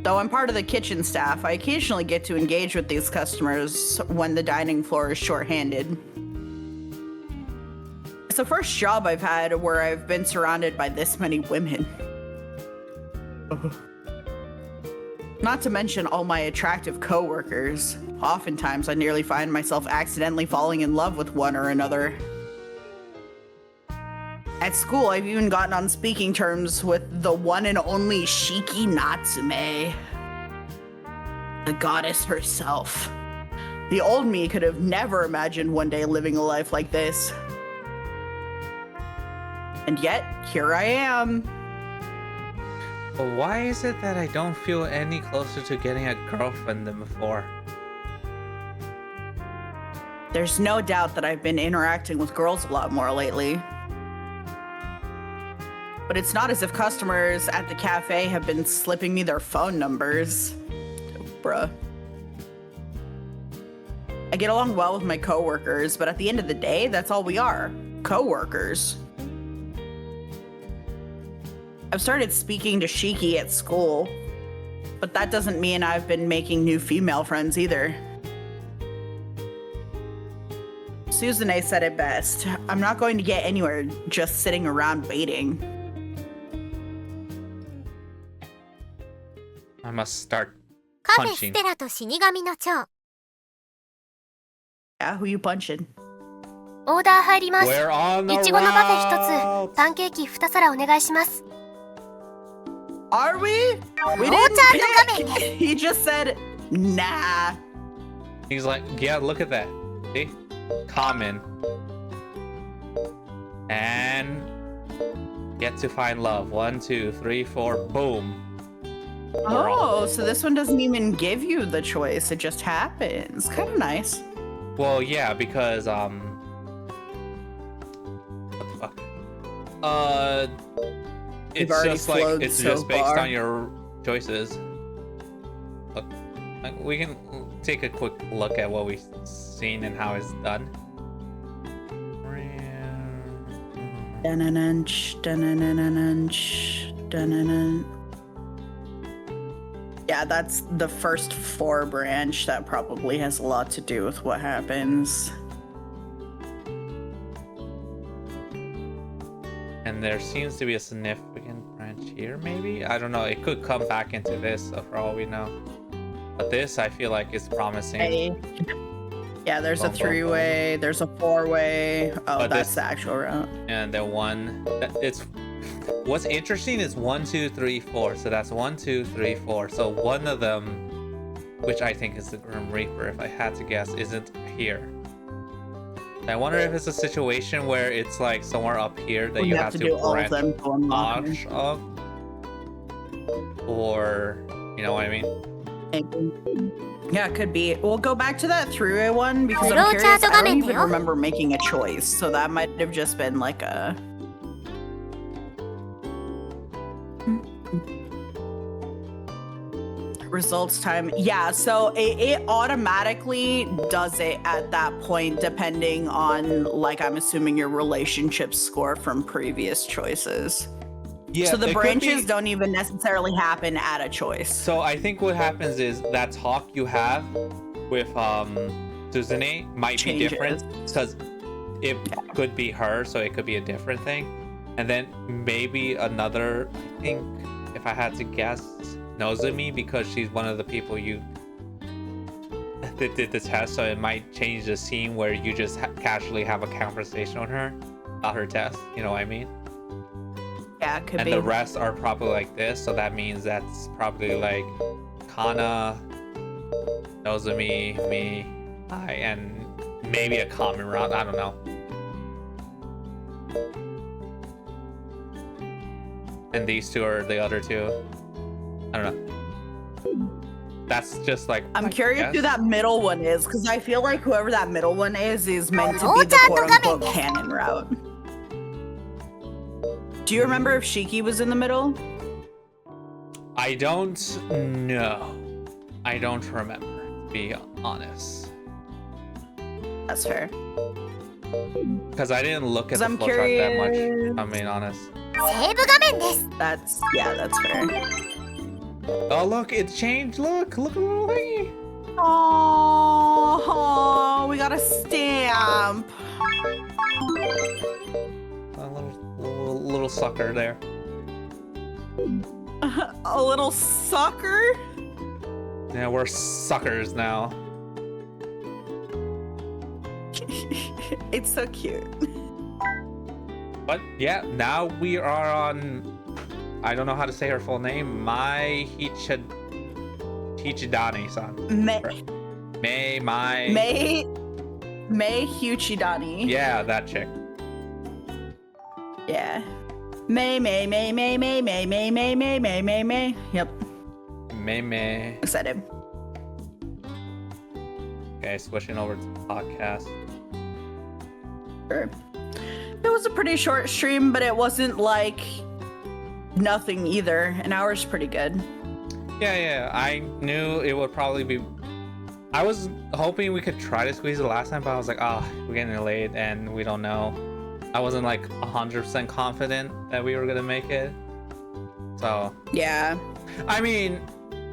Though I'm part of the kitchen staff, I occasionally get to engage with these customers when the dining floor is shorthanded. It's the first job I've had where I've been surrounded by this many women. Not to mention all my attractive coworkers. Oftentimes, I nearly find myself accidentally falling in love with one or another. At school, I've even gotten on speaking terms with the one and only Shiki Natsume, the goddess herself. The old me could have never imagined one day living a life like this. And yet, here I am. But why is it that I don't feel any closer to getting a girlfriend than before? There's no doubt that I've been interacting with girls a lot more lately. But it's not as if customers at the cafe have been slipping me their phone numbers. Bruh. I get along well with my coworkers, but at the end of the day, that's all we are. Coworkers. I've started speaking to Shiki at school, but that doesn't mean I've been making new female friends either. Suzune said it best. I'm not going to get anywhere just sitting around waiting. I must start カフェ punching. ステラと死神の蝶 Yeah, who you punching? オーダー入ります。 We're on the いちごのパフェ1 route. つ、パンケーキ2皿お願いします。 Are we? We 紅 didn't 茶と仮面 pick. です。 He just said, nah. He's like, yeah, look at that. See? Common. And get to find love. 1, 2, 3, 4, boom. We're Oh, on. so this one doesn't even give you the choice. It just happens. Kind of nice. Well, yeah, because what the fuck? We've It's already just like flowed it's so just based far. on your choices. Look, we can take a quick look at what we've seen and how it's done. Dun-dun-dun-ch, dun-dun-dun-dun-ch, dun-dun-dun. Yeah, that's the first 4 branch. That probably has a lot to do with what happens. And there seems to be a significant branch here, maybe? I don't know. It could come back into this, for all we know. But this, I feel like, is promising. Hey. Yeah, there's a Bum, bum, 3-way, there's a 4-way. Oh, But that's this- the actual route. And then it's what's interesting is 1, 2, 3, 4. So that's 1, 2, 3, 4. So one of them, which I think is the Grim Reaper, if I had to guess, isn't here. I wonder if it's a situation where it's like somewhere up here that you have to do all of branch them to unlock off of, or you know what I mean? it. Yeah, it could be. We'll go back to that 3-way one because Hello, I'm curious. I don't chat even とかねてよ。 remember making a choice, so that might have just been like a. Results time. Yeah, so it automatically does it at that point, depending on, like, I'm assuming your relationship score from previous choices. Yeah. So the it could branches be- don't even necessarily happen at a choice. So I think what happens is that talk you have with Suzune might be different because it could be her, so it could be a different thing. And then maybe another, I think, if I had to guess, Nozomi, because she's one of the people you that did the test, so it might change the scene where you just casually have a conversation with her about her test. You know what I mean? Yeah, it could And be. the rest are probably like this, so that means that's probably like Kana, Nozomi, me, I, and maybe a common round. I don't know. And these two are the other two. I don't know. That's just like I'm my curious guess. who that middle one is, because I feel like whoever that middle one is meant to Oh, be the chat quote とかね unquote てよ。 canon route. Do you remember if Shiki was in the middle? I don't know. I don't remember, to be honest. That's fair. Because I didn't look at 'Cause the I'm flowchart that much, curious. if I'm being honest. セーブ画面です。 That's fair. Oh, look, it changed. Look at the little thingy. Oh, we got a stamp. A little sucker there. A little sucker. Yeah, we're suckers now. It's so cute. But yeah, now we are on. I don't know how to say her full name. Mai Hichidani-san. May Huchidani. Yeah, that chick. Yeah. May. Yep. May. Excited. Okay, switching over to the podcast. Sure. It was a pretty short stream, but it wasn't like nothing either. An hour's pretty good. Yeah. I knew it would probably be. I was hoping we could try to squeeze it last time, but I was like, we're getting late and we don't know. I wasn't like 100% confident that we were gonna make it. So, Yeah. I mean,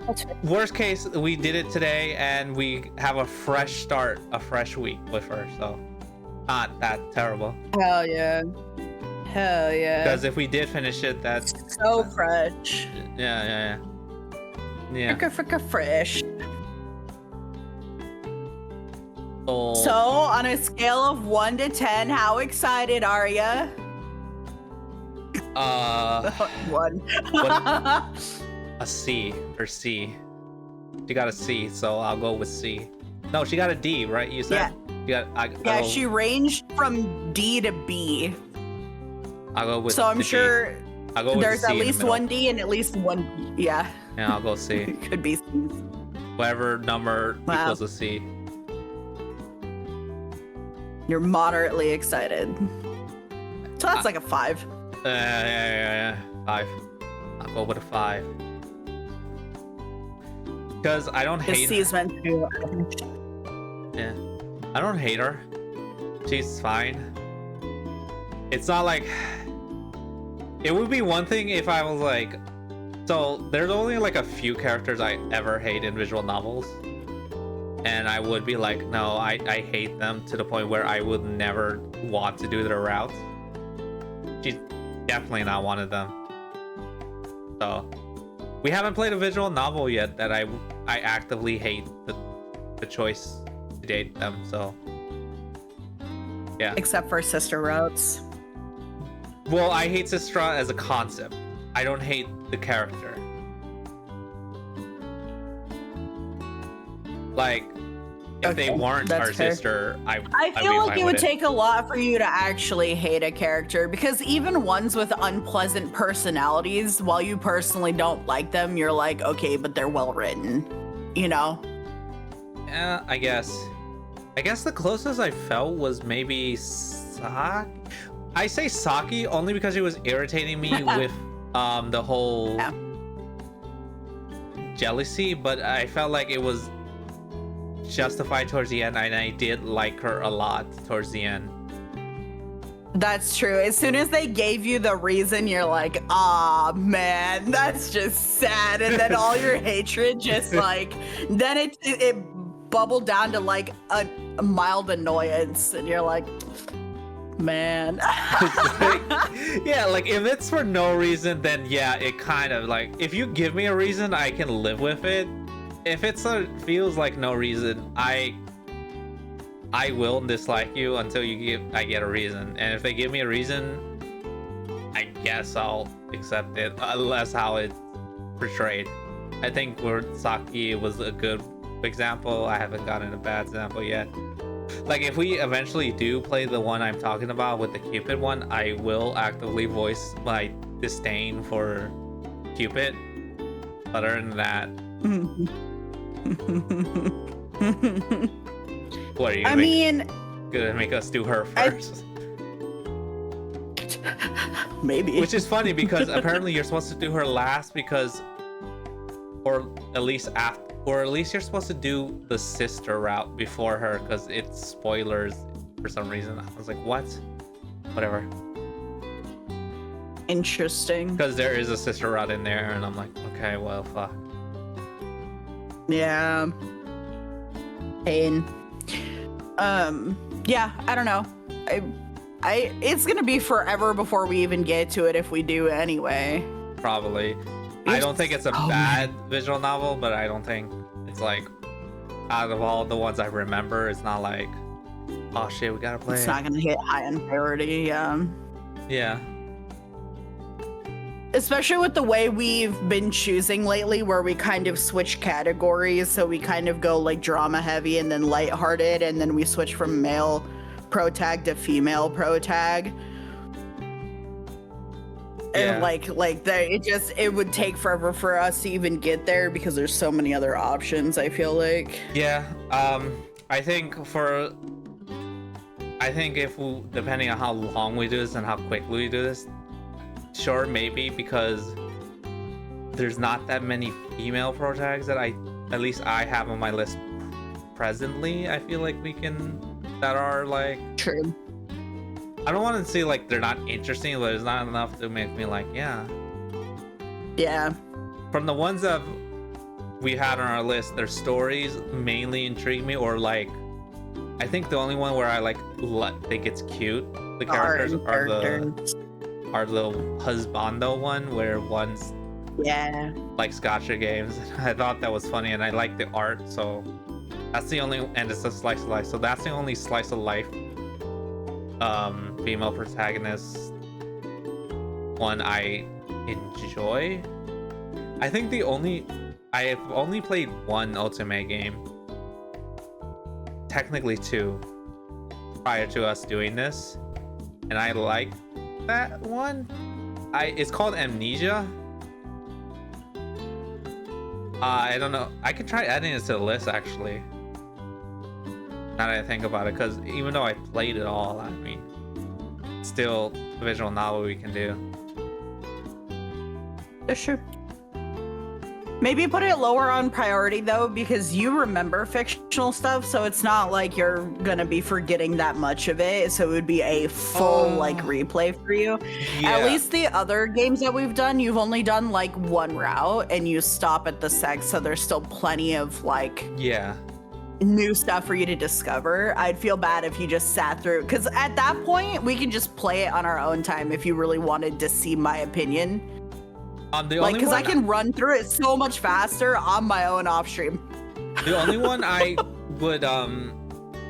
That's right. worst case, we did it today and we have a fresh start, a fresh week with her. So, not that terrible. Hell yeah. Hell yeah. Because if we did finish it, that's So fresh. yeah. Fricka fresh. So, So, on a scale of 1 to 10, how excited are ya? 1. a C or C. She got a C, so I'll go with C. No, she got a D, right? You said. Yeah. I'll She ranged from D to B. I'll go with. So I'm the D. sure I'll go with there's the C at in the least middle. one D and at least one B. Yeah. Yeah, I'll go C. It could be C's. Whatever number Wow. equals a C. You're moderately excited. So that's like a 5. Yeah. 5. I'll go with a 5. Because I don't hate her. She's meant to. Yeah. I don't hate her. She's fine. It's not like... It would be one thing if I was like... So, there's only like a few characters I ever hate in visual novels. And I would be like, no, I hate them to the point where I would never want to do their routes. She's definitely not one of them. So, we haven't played a visual novel yet that I actively hate the choice to date them, so... Yeah. Except for Sister Routes. Well, I hate Sistra as a concept. I don't hate the character. Like, if they weren't that's our fair. sister, I I'd feel be like fine it with would take a lot for you to actually hate a character, because even ones with unpleasant personalities, while you personally don't like them, you're like, okay, but they're well written, you know? Yeah, I guess. I guess the closest I felt was maybe Saki. I say Saki only because it was irritating me with the whole jealousy, but I felt like it was justified towards the end, and I did like her a lot towards the end. That's true. As soon as they gave you the reason, you're like, ah, man, that's just sad. And then all your hatred just like, then it bubbled down to like a mild annoyance, and you're like, man. Yeah, like if it's for no reason, then yeah, it kind of like, if you give me a reason, I can live with it. If it feels like no reason, I will dislike you until I get a reason. And if they give me a reason, I guess I'll accept it, unless how it's portrayed. I think where Saki was a good example. I haven't gotten a bad example yet. Like, if we eventually do play the one I'm talking about with the Cupid one, I will actively voice my disdain for Cupid. Other than that, what are you gonna make us do her first? Maybe. Which is funny because apparently you're supposed to do her last because, or at least you're supposed to do the sister route before her because it's spoilers for some reason. I was like, what? Whatever. Interesting. Because there is a sister route in there, and I'm like, okay, well, fuck. Yeah. Pain. Yeah, I don't know. It's gonna be forever before we even get to it if we do anyway. Probably. I don't think it's a bad visual novel, but I don't think it's like, out of all the ones I remember, it's not like, oh shit, we gotta play It's it. not gonna hit high on priority. Yeah. Especially with the way we've been choosing lately, where we kind of switch categories. So we kind of go like drama heavy and then lighthearted, and then we switch from male pro tag to female pro tag. Yeah. And like it would take forever for us to even get there because there's so many other options, I feel like. Yeah. I think if we, depending on how long we do this and how quickly we do this, sure, maybe, because there's not that many female pro tags that at least I have on my list presently. I feel like that are like, True. I don't want to say like they're not interesting, but it's not enough to make me like, yeah. Yeah. From the ones that we had on our list, their stories mainly intrigue me, or like, I think the only one where I think it's cute, the characters are the husbando one, where one's like gotcha games. I thought that was funny, and I like the art, so that's the only, and it's a slice of life, so that's the only slice of life female protagonist one I enjoy. I think I have only played one Otome game, technically two, prior to us doing this, and I like that one. It's called Amnesia. I don't know, I could try adding it to the list actually, now that I think about it, because even though I played it all, I mean, still a visual novel we can do. That's true. Maybe put it lower on priority though, because you remember fictional stuff, so it's not like you're gonna be forgetting that much of it. So it would be a full like replay for you. Yeah. At least the other games that we've done, you've only done like one route and you stop at the sex, so there's still plenty of like Yeah. new stuff for you to discover. I'd feel bad if you just sat through, because at that point we can just play it on our own time if you really wanted to see my opinion. The Like, only because I one can run through it so much faster on my own off stream. the only one I would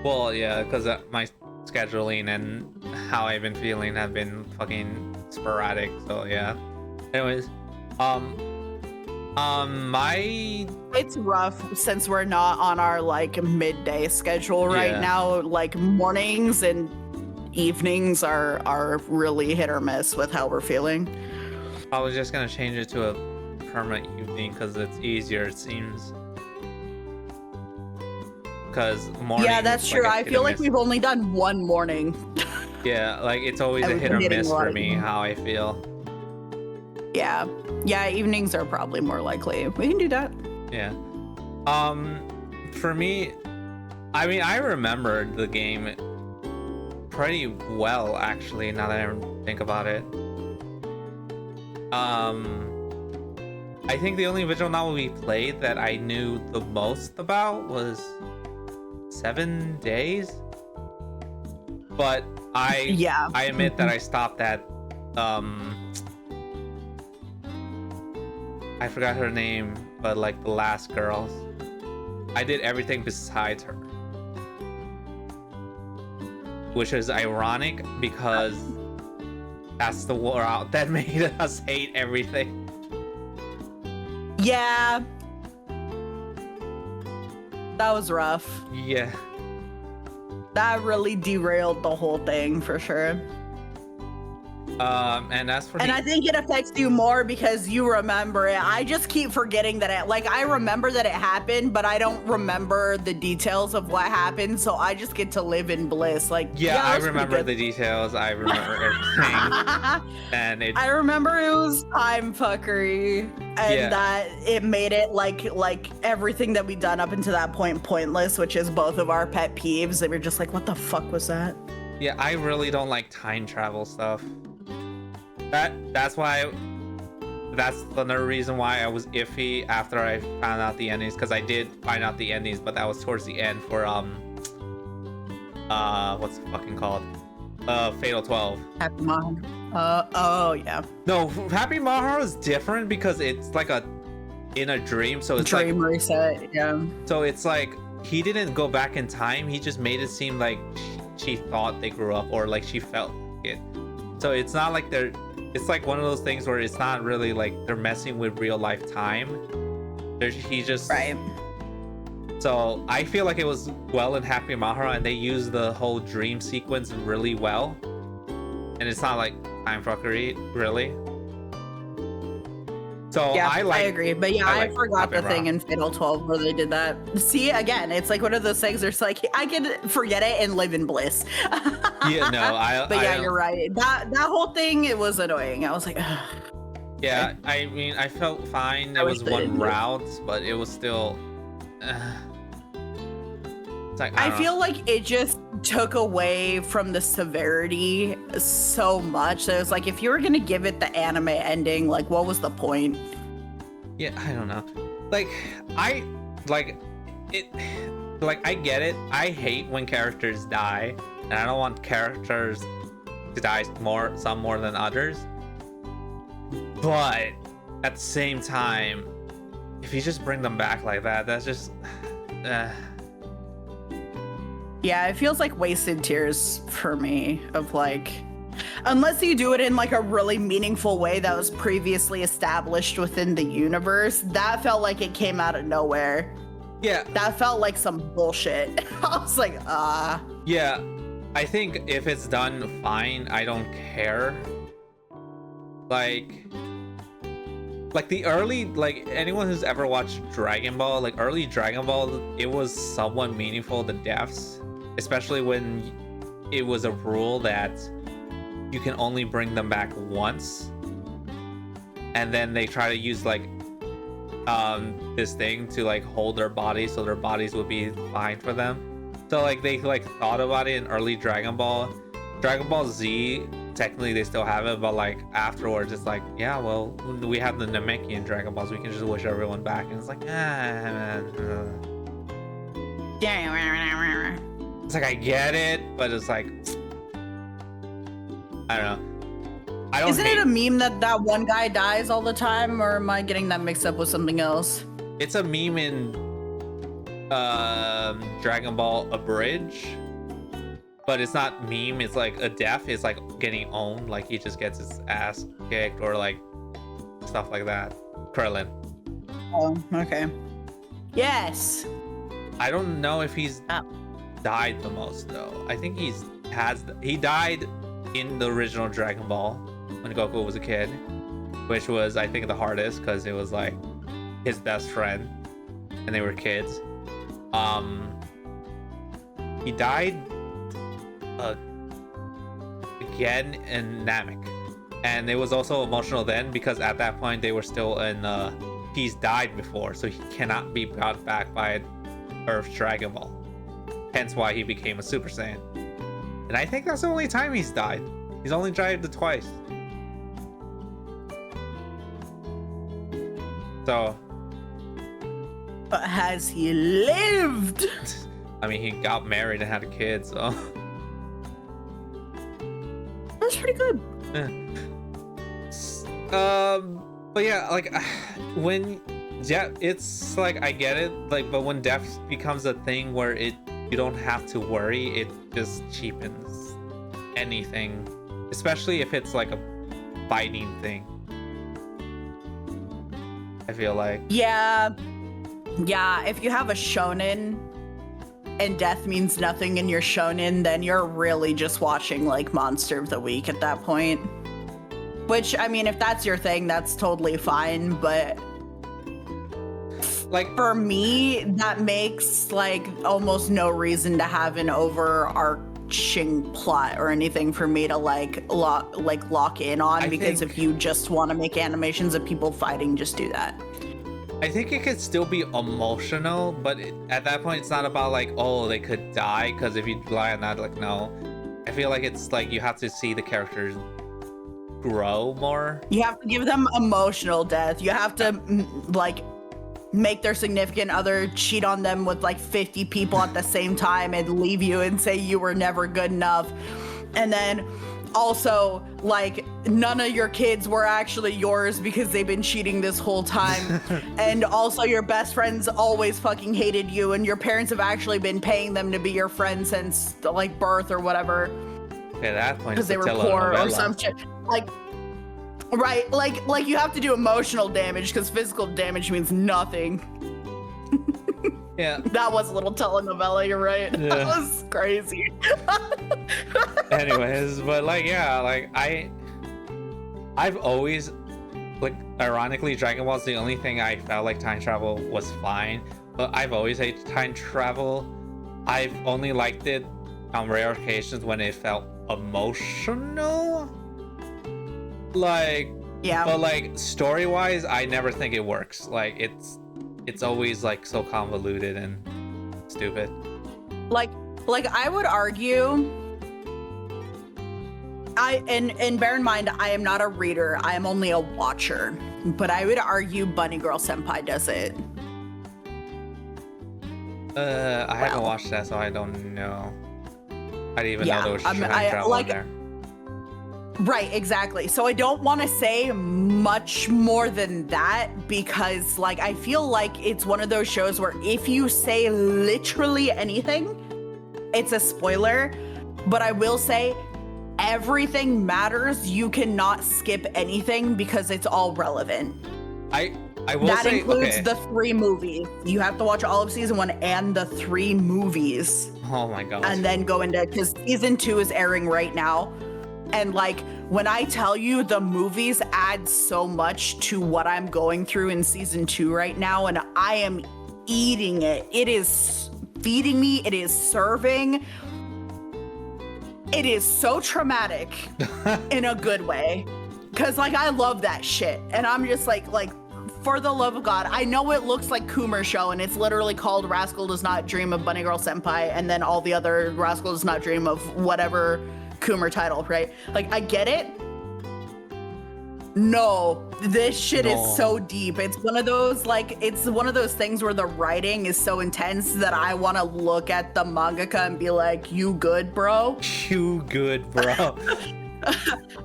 well, yeah, because my scheduling and how I've been feeling have been fucking sporadic. So yeah. Anyways, my It's rough since we're not on our like midday schedule right Yeah. now. Like mornings and evenings are really hit or miss with how we're feeling. I was just gonna change it to a permanent evening because it's easier, it seems. Because morning. Yeah, that's is true. like a I hit feel or like miss. we've only done one morning. Yeah, like it's always And a we've hit been or hitting miss a lot for of me evenings. how I feel. Yeah. Yeah, evenings are probably more likely. We can do that. Yeah. For me, I mean, I remembered the game pretty well actually. Now that I think about it. I think the only visual novel we played that I knew the most about was 7 Days. But I Yeah. admit that I stopped at I forgot her name, but like the last girls. I did everything besides her. Which is ironic because that's the war out that made us hate everything. Yeah. That was rough. Yeah. That really derailed the whole thing for sure. And as for And the- I think it affects you more because you remember it. I just keep forgetting that I remember that it happened, but I don't remember the details of what happened. So I just get to live in bliss. Like, yeah, that I was pretty remember good. the details. I remember everything. And it I remember it was time fuckery and Yeah. that it made it like everything that we'd done up until that point pointless, which is both of our pet peeves. They were just like, what the fuck was that? yeah, I really don't like time travel stuff. That's why that's another reason why I was iffy after I found out the endings, because I did find out the endings, but that was towards the end for what's it fucking called? Fatal 12. Happy Mom. Oh yeah. No, Happy Mahara is different because it's like in a dream, so it's Dream like reset, yeah. so it's like he didn't go back in time, he just made it seem like she thought they grew up, or like she felt it. So it's not like it's like one of those things where it's not really like they're messing with real life time. He just Right. So I feel like it was well in Happy Mahara, and they used the whole dream sequence really well. And it's not like time fuckery, really. So Yeah, I I like. agree. But yeah, I I like forgot the Happy thing Mahara. in Fatal 12 where they did that. See, again, it's like one of those things where it's like, I can forget it and live in bliss. Yeah, no, But yeah, you're right. That whole thing, it was annoying. I was like, ugh. Yeah, I mean, I felt fine. I It wish was they one didn't do it. route, but it was still. It's like, I don't feel know. like it just took away from the severity so much. So it's like, if you were going to give it the anime ending, like, what was the point? Yeah, I don't know. Like, I like it. Like, I get it. I hate when characters die, and I don't want characters to die some more than others. But at the same time, if you just bring them back like that, that's just. Yeah, it feels like wasted tears for me of like, unless you do it in like a really meaningful way that was previously established within the universe, that felt like it came out of nowhere. Yeah, That felt like some bullshit. I was like, yeah. I think if it's done fine, I don't care. Like the early, like anyone who's ever watched Dragon Ball, like early Dragon Ball, it was somewhat meaningful, the deaths, especially when it was a rule that you can only bring them back once. and then they try to use like this thing to like hold their bodies so their bodies would be fine for them. So like they like thought about it in early Dragon Ball Z. Technically they still have it, but like afterwards it's like, yeah, well, we have the Namekian Dragon Balls, we can just wish everyone back, and it's like, it's like I get it, but it's like, I don't know. I don't. Isn't it a meme that one guy dies all the time, or am I getting that mixed up with something else? It's a meme in Dragon Ball Abridge, but it's not meme. It's like a death. It's like getting owned. Like he just gets his ass kicked or like stuff like that. Krillin. Oh, okay. Yes. I don't know if he's died the most though. I think he died in the original Dragon Ball when Goku was a kid, which was I think the hardest because it was like his best friend and they were kids. He died again in Namek, and it was also emotional then because at that point they were still in he's died before, so he cannot be brought back by Earth's Dragon Ball, hence why he became a Super Saiyan. And I think that's the only time he's died. He's only died twice. So But has he lived? I mean, he got married and had a kid, so That's pretty good. but yeah, like when death, it's like I get it, like, but when death becomes a thing where you don't have to worry, it just cheapens anything, especially if it's like a fighting thing. I feel like Yeah, if you have a shonen and death means nothing in your shonen, then you're really just watching like Monster of the Week at that point. Which, I mean, if that's your thing, that's totally fine, but like for me, that makes like almost no reason to have an overarching plot or anything for me to lock in on, because if you just want to make animations of people fighting, just do that. I think it could still be emotional, but at that point, it's not about like, oh, they could die, because if you rely on that, like, no. I feel like it's like you have to see the characters grow more. You have to give them emotional death. You have to like make their significant other cheat on them with like 50 people at the same time and leave you and say you were never good enough. And then also, like, none of your kids were actually yours because they've been cheating this whole time. And also your best friends always fucking hated you, and your parents have actually been paying them to be your friend since like birth or whatever. At that point, Because they were poor or some shit. Like, right, like you have to do emotional damage because physical damage means nothing. Yeah. That was a little telenovela, you're right. Yeah. That was crazy. Anyways, but like, yeah, like I've always, like, ironically, Dragon Ball is the only thing I felt like time travel was fine, but I've always hated time travel. I've only liked it on rare occasions when it felt emotional. Like, Yeah. but like story-wise, I never think it works. Like it's always like so convoluted and stupid. Like I would argue, and bear in mind, I am not a reader, I am only a watcher, but I would argue Bunny Girl Senpai does it. I haven't watched that, so I don't know. I didn't even know there was time travel in there. Right, exactly. So I don't want to say much more than that, because like I feel like it's one of those shows where if you say literally anything, it's a spoiler. But I will say everything matters. You cannot skip anything because it's all relevant. I will that say, includes okay. the 3 movies. You have to watch all of season 1 and the 3 movies. Oh my god. And then go into, because season 2 is airing right now. And like, when I tell you the movies add so much to what I'm going through in season 2 right now, and I am eating it. It is feeding me. It is serving. It is so traumatic in a good way. Cause like I love that shit. And I'm just like for the love of God, I know it looks like Coomer Show and it's literally called Rascal Does Not Dream of Bunny Girl Senpai and then all the other Rascal Does Not Dream of whatever Coomer title, right? Like I get it. No, this shit is so deep. It's one of those things where the writing is so intense that I want to look at the mangaka and be like, you good, bro? You good, bro.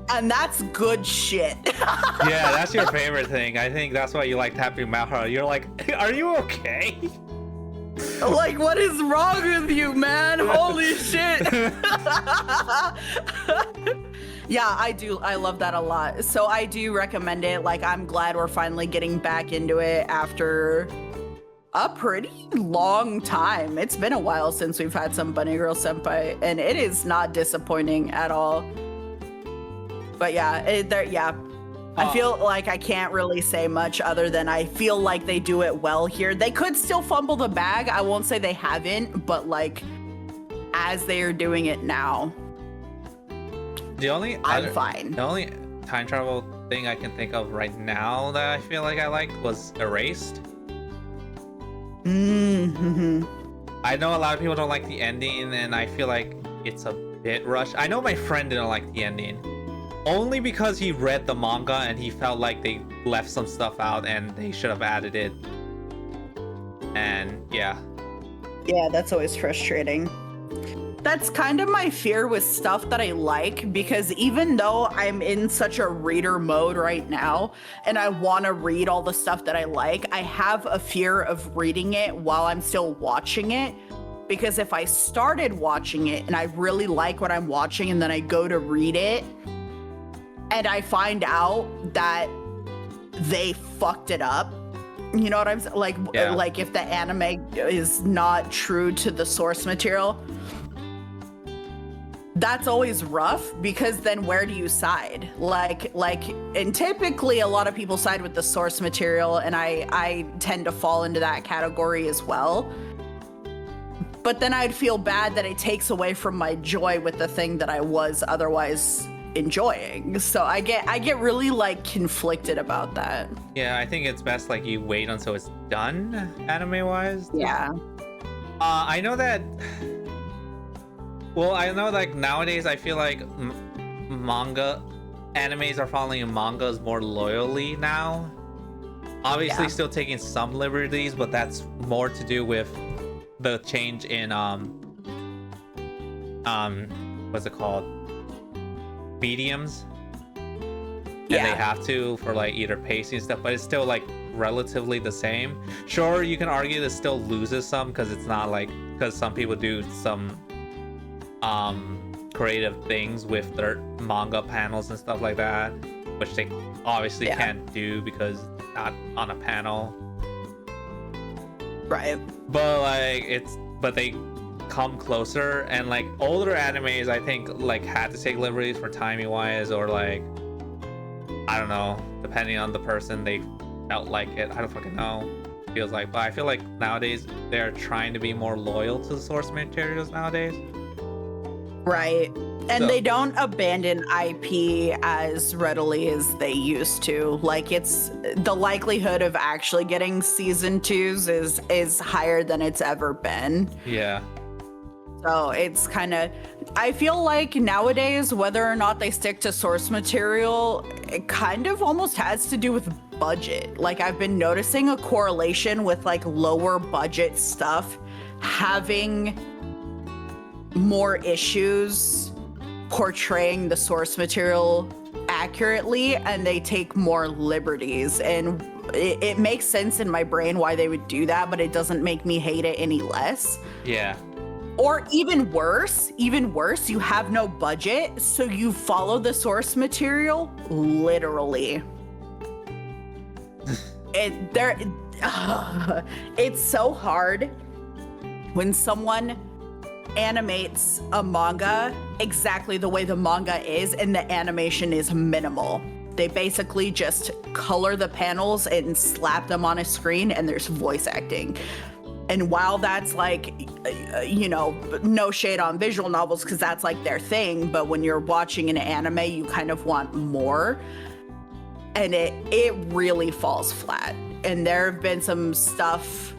And that's good shit. Yeah, that's your favorite thing. I think that's why you like tapping Mahara. You're like, are you okay? Like, what is wrong with you, man? Holy shit. Yeah, I do. I love that a lot. So I do recommend it. Like, I'm glad we're finally getting back into it after a pretty long time. It's been a while since we've had some Bunny Girl Senpai, and it is not disappointing at all. But yeah, I feel like I can't really say much other than I feel like they do it well here. They could still fumble the bag. I won't say they haven't, but like as they are doing it now, I'm fine. The only time travel thing I can think of right now that I feel like I liked was Erased. Mm-hmm. I know a lot of people don't like the ending, and I feel like it's a bit rushed. I know my friend didn't like the ending. Only because he read the manga and he felt like they left some stuff out and they should have added it. And yeah. Yeah, that's always frustrating. That's kind of my fear with stuff that I like, because even though I'm in such a reader mode right now and I want to read all the stuff that I like, I have a fear of reading it while I'm still watching it. Because if I started watching it and I really like what I'm watching and then I go to read it, and I find out that they fucked it up, you know what I'm saying? Like if the anime is not true to the source material, that's always rough, because then where do you side? And typically a lot of people side with the source material, and I tend to fall into that category as well. But then I'd feel bad that it takes away from my joy with the thing that I was otherwise enjoying. So I get really like conflicted about that. Yeah, I think it's best like you wait until it's done, anime wise. Yeah. I know that. Well, I know like nowadays I feel like manga animes are following mangas more loyally now. Obviously, still taking some liberties, but that's more to do with the change in what's it called? Mediums. And they have to for like either pacing stuff, but it's still like relatively the same. Sure, you can argue that still loses some because it's not like, because some people do some creative things with their manga panels and stuff like that, which they obviously can't do because it's not on a panel. Right. But they come closer, and like older animes I think like had to take liberties for timing wise, or like I don't know, depending on the person, they felt like it. I don't fucking know. Feels like, but I feel like nowadays they're trying to be more loyal to the source materials nowadays. Right. And they don't abandon IP as readily as they used to. Like, it's the likelihood of actually getting season 2s is higher than it's ever been. Yeah. So it's kind of, I feel like nowadays, whether or not they stick to source material, it kind of almost has to do with budget. Like, I've been noticing a correlation with like lower budget stuff having more issues portraying the source material accurately, and they take more liberties. And it makes sense in my brain why they would do that, but it doesn't make me hate it any less. Yeah. Or even worse, you have no budget, so you follow the source material literally. It's so hard when someone animates a manga exactly the way the manga is and the animation is minimal. They basically just color the panels and slap them on a screen, and there's voice acting. And while that's like, you know, no shade on visual novels because that's like their thing, but when you're watching an anime, you kind of want more. and it really falls flat. And there have been some stuff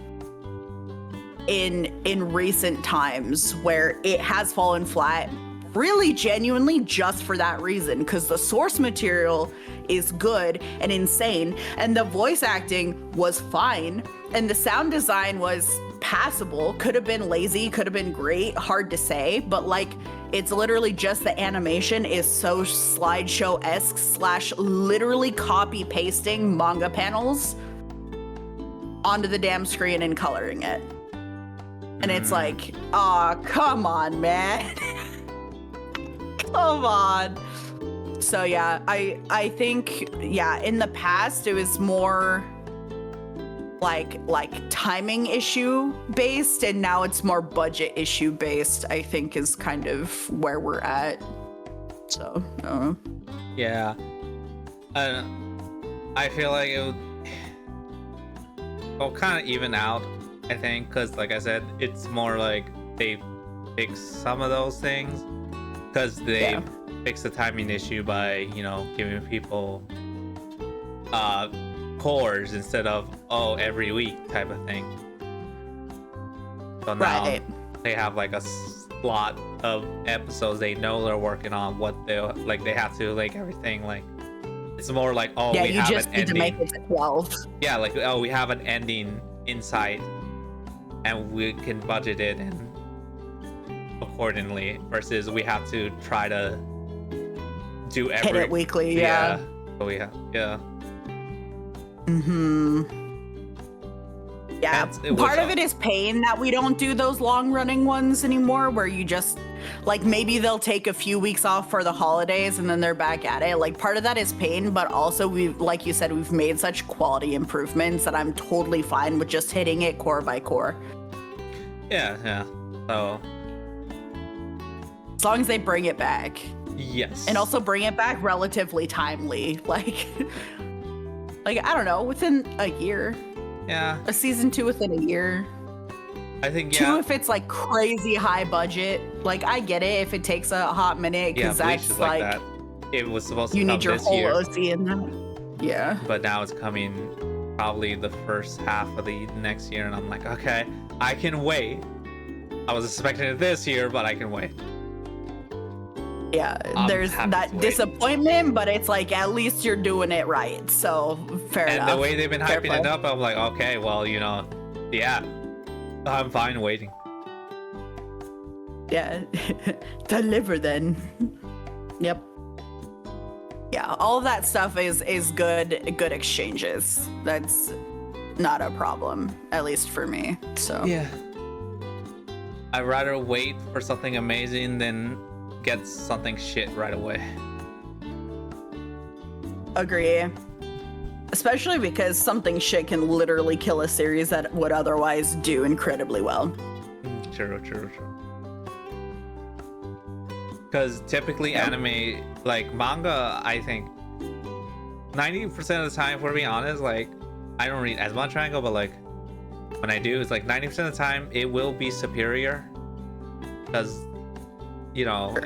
in recent times where it has fallen flat really genuinely just for that reason, because the source material is good and insane, and the voice acting was fine, and the sound design was passable. Could have been lazy, could have been great, hard to say, but like it's literally just the animation is so slideshow-esque slash literally copy pasting manga panels onto the damn screen and coloring it. And it's like, aw, come on, man. Come on. So yeah, I think, yeah, in the past it was more like timing issue based, and now it's more budget issue based, I think, is kind of where we're at. So Yeah. I feel like it'll kind of even out, I think, because like I said, it's more like they fix some of those things, because they fix the timing issue by, you know, giving people cores instead of every week type of thing. So now they have like a slot of episodes they know they're working on, what they like, they have to like everything, like it's more like we you have just an need ending. to make it to 12. Yeah, like we have an ending in sight and we can budget it and accordingly, versus we have to try to do every hit it weekly. Yeah. So we have Yeah, part of it is pain that we don't do those long running ones anymore, where you just like, maybe they'll take a few weeks off for the holidays and then they're back at it. Like, part of that is pain, but also we've, like you said, we've made such quality improvements that I'm totally fine with just hitting it core by core. Yeah. So as long as they bring it back. Yes. And also bring it back relatively timely. Like I don't know, within a year. Yeah. A season 2 within a year. I think 2 if it's like crazy high budget. Like, I get it if it takes a hot minute, because Bleach that's is like that. It was supposed to you come need your this whole year, OC in that. Yeah. but now it's coming probably the first half of the next year, and I'm like, okay, I can wait. I was expecting it this year, but I can wait. Yeah, I'm there's happy to that wait. disappointment, but it's like, at least you're doing it right. So fair enough. And the way they've been Fair hyping play. it up, I'm like, okay, well, you know, yeah, I'm fine waiting. Yeah. Deliver then. Yep. Yeah, all of that stuff is good exchanges. That's not a problem, at least for me. So Yeah. I'd rather wait for something amazing than get something shit right away. agree. Especially because something shit can literally kill a series that would otherwise do incredibly well. True. Because typically anime, like manga, I think 90% of the time, for being honest, like I don't read as much manga, but like when I do, it's like 90% of the time it will be superior, because you know,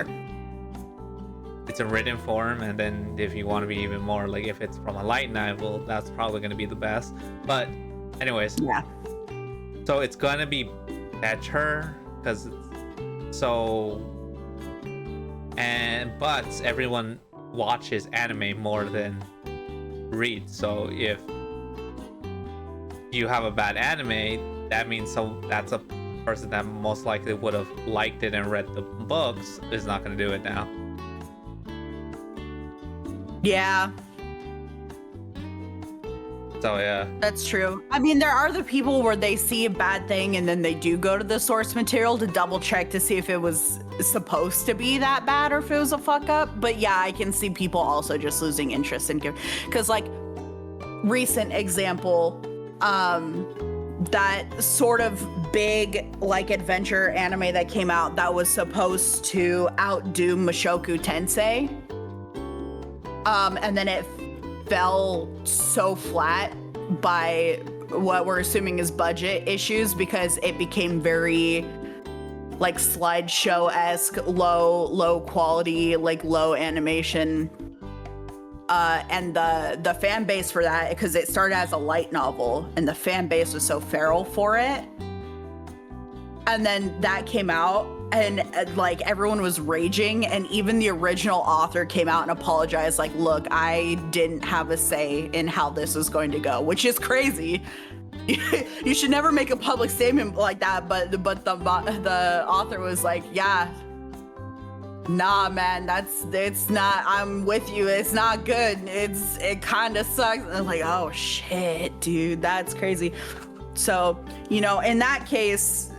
it's a written form, and then if you want to be even more, like if it's from a light novel, that's probably going to be the best. But anyways, Yeah. so it's gonna be better, because but everyone watches anime more than reads. So if you have a bad anime, that means that's a person that most likely would have liked it and read the books is not going to do it now. Yeah, So yeah, that's true. I mean, there are the people where they see a bad thing and then they do go to the source material to double check to see if it was supposed to be that bad or if it was a fuck up. But yeah, I can see people also just losing interest in because like recent example, that sort of big like adventure anime that came out that was supposed to outdo Mushoku Tensei. And then it fell so flat by what we're assuming is budget issues, because it became very like slideshow-esque, low quality, like low animation. And the fan base for that, because it started as a light novel, and the fan base was so feral for it. And then that came out, and like everyone was raging, and even the original author came out and apologized, like, look, I didn't have a say in how this was going to go, which is crazy. You should never make a public statement like that, but the author was like, yeah, nah, man, it's not, I'm with you, it's not good, it kind of sucks. And I'm like, oh shit, dude, that's crazy. So, you know, in that case,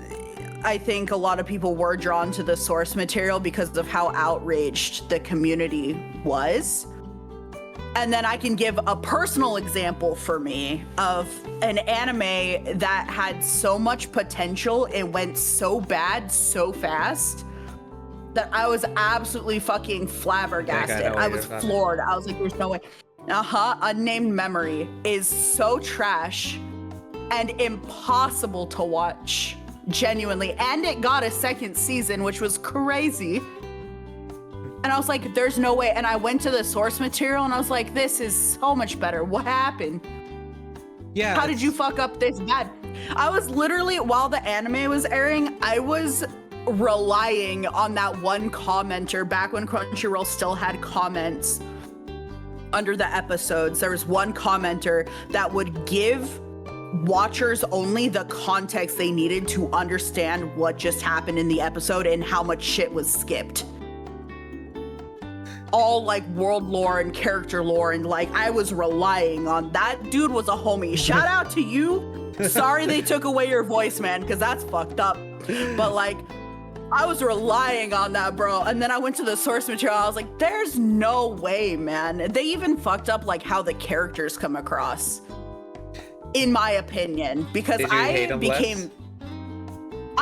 I think a lot of people were drawn to the source material because of how outraged the community was. And then I can give a personal example for me of an anime that had so much potential, it went so bad so fast that I was absolutely fucking flabbergasted. I was floored. I was like, there's no way. Unnamed Memory is so trash and impossible to watch, genuinely. And it got a second season, which was crazy. And I was like, there's no way. And I went to the source material and I was like, this is so much better. What happened? Yeah. How did you fuck up this bad? I was literally, while the anime was airing, I was relying on that one commenter back when Crunchyroll still had comments under the episodes. There was one commenter that would give watchers only the context they needed to understand what just happened in the episode and how much shit was skipped. All like world lore and character lore, and like I was relying on that. Dude was a homie. Shout out to you. Sorry they took away your voice, man, because that's fucked up. But like, I was relying on that, bro. And then I went to the source material. I was like, there's no way, man. They even fucked up like how the characters come across, in my opinion, because I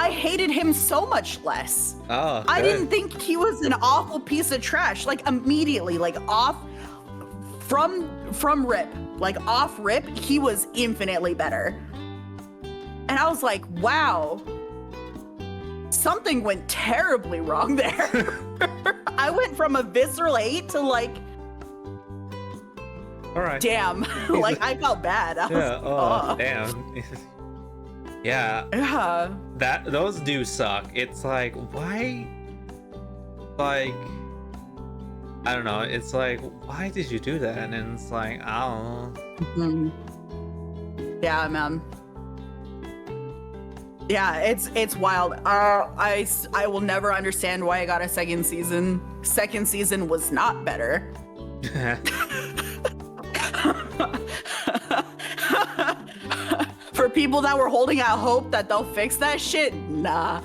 hated him so much less. Oh, I didn't think he was an awful piece of trash. Like immediately, like off from rip, like off rip, he was infinitely better. And I was like, wow, something went terribly wrong there. I went from a visceral hate to like, all right, damn, like I felt bad. I was like, damn. Yeah. Those do suck. It's like, why? Like, I don't know. It's like, why did you do that? And it's like, I don't know. Yeah, man. Yeah, it's wild. I will never understand why I got a second season. Second season was not better. For people that were holding out hope that they'll fix that shit, nah.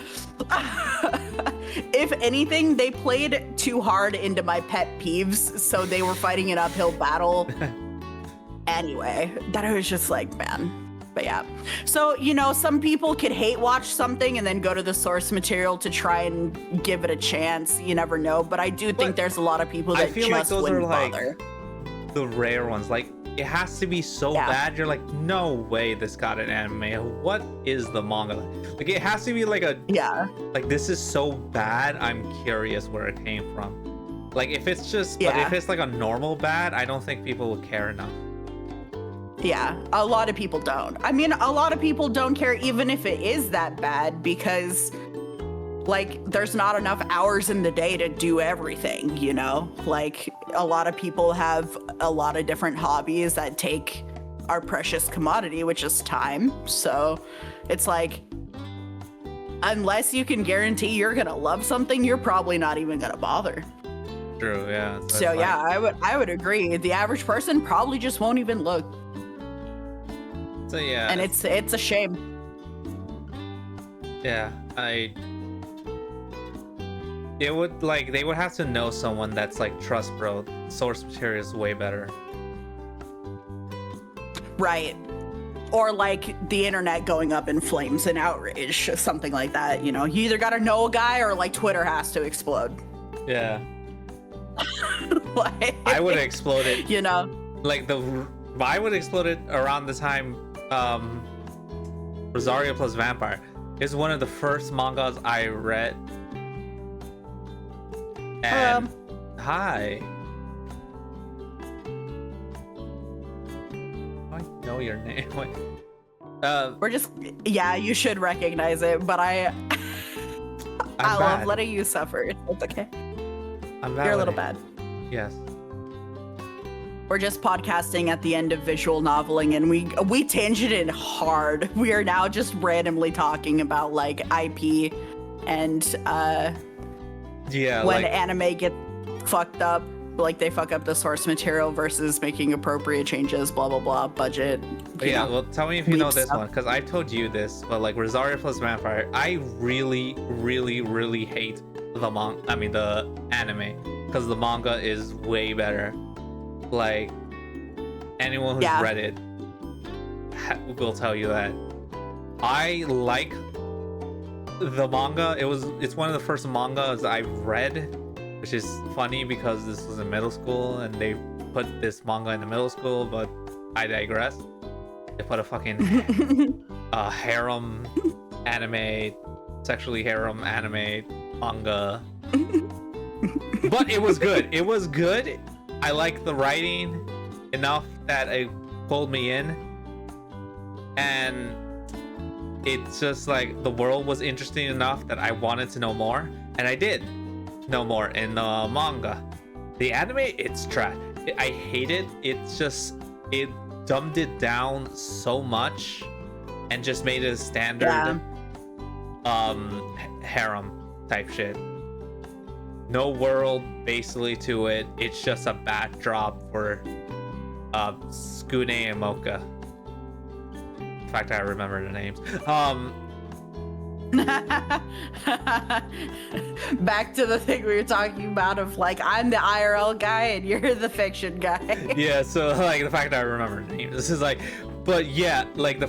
If anything, they played too hard into my pet peeves, so they were fighting an uphill battle. Anyway, that I was just like, man. But yeah. So, you know, some people could hate watch something and then go to the source material to try and give it a chance. You never know. But I do think there's a lot of people that just wouldn't bother. The rare ones. Like, it has to be so bad. You're like, no way this got an anime. What is the manga? Like, it has to be like a... Yeah. Like, this is so bad, I'm curious where it came from. Like, if it's just... Yeah. But if it's like a normal bad, I don't think people will care enough. Yeah, a lot of people don't. I mean, a lot of people don't care even if it is that bad because, like, there's not enough hours in the day to do everything, you know? Like, a lot of people have a lot of different hobbies that take our precious commodity, which is time. So it's like, unless you can guarantee you're gonna love something, you're probably not even gonna bother. True, yeah. So yeah, I would agree. The average person probably just won't even look. So yeah, and it's a shame. Yeah, it would, like, they would have to know someone that's like, trust bro, source material is way better. Right. Or like the internet going up in flames and outrage, something like that. You know, you either gotta know a guy or like Twitter has to explode. Yeah. Like, I would explode it. You know, like I would explode it around the time Rosario plus Vampire is one of the first mangas I read. And hi. know your name. Wait. We're just, yeah, you should recognize it, but I I'm love bad. letting you suffer. It's okay. I'm bad. You're a with little it. bad. Yes. We're just podcasting at the end of visual noveling, and we tangented hard. We are now just randomly talking about like IP and Yeah. when like, anime gets fucked up, like they fuck up the source material versus making appropriate changes, blah blah blah, budget. you yeah. know. Well, tell me if you know weeb this stuff. one, because I told you this, but like Rosario plus Vampire, I really, really, really hate the anime, because the manga is way better. Like anyone who's Yeah. read it will tell you that. I like the manga. It's one of the first mangas I've read, which is funny because this was in middle school and they put this manga in the middle school, but I digress. They put a fucking harem anime, sexually harem anime manga. But it was good. It was good. I liked the writing enough that it pulled me in. And it's just like the world was interesting enough that I wanted to know more. And I did know more in the manga. The anime, it's trash. I hate it. It's just, it dumbed it down so much and just made it a standard harem type shit. No world basically to it. It's just a backdrop for Skune and Mocha. In fact, I remember the names. Back to the thing we were talking about of like, I'm the IRL guy and you're the fiction guy. Yeah, so like the fact that I remember the names. This is like, but yeah, like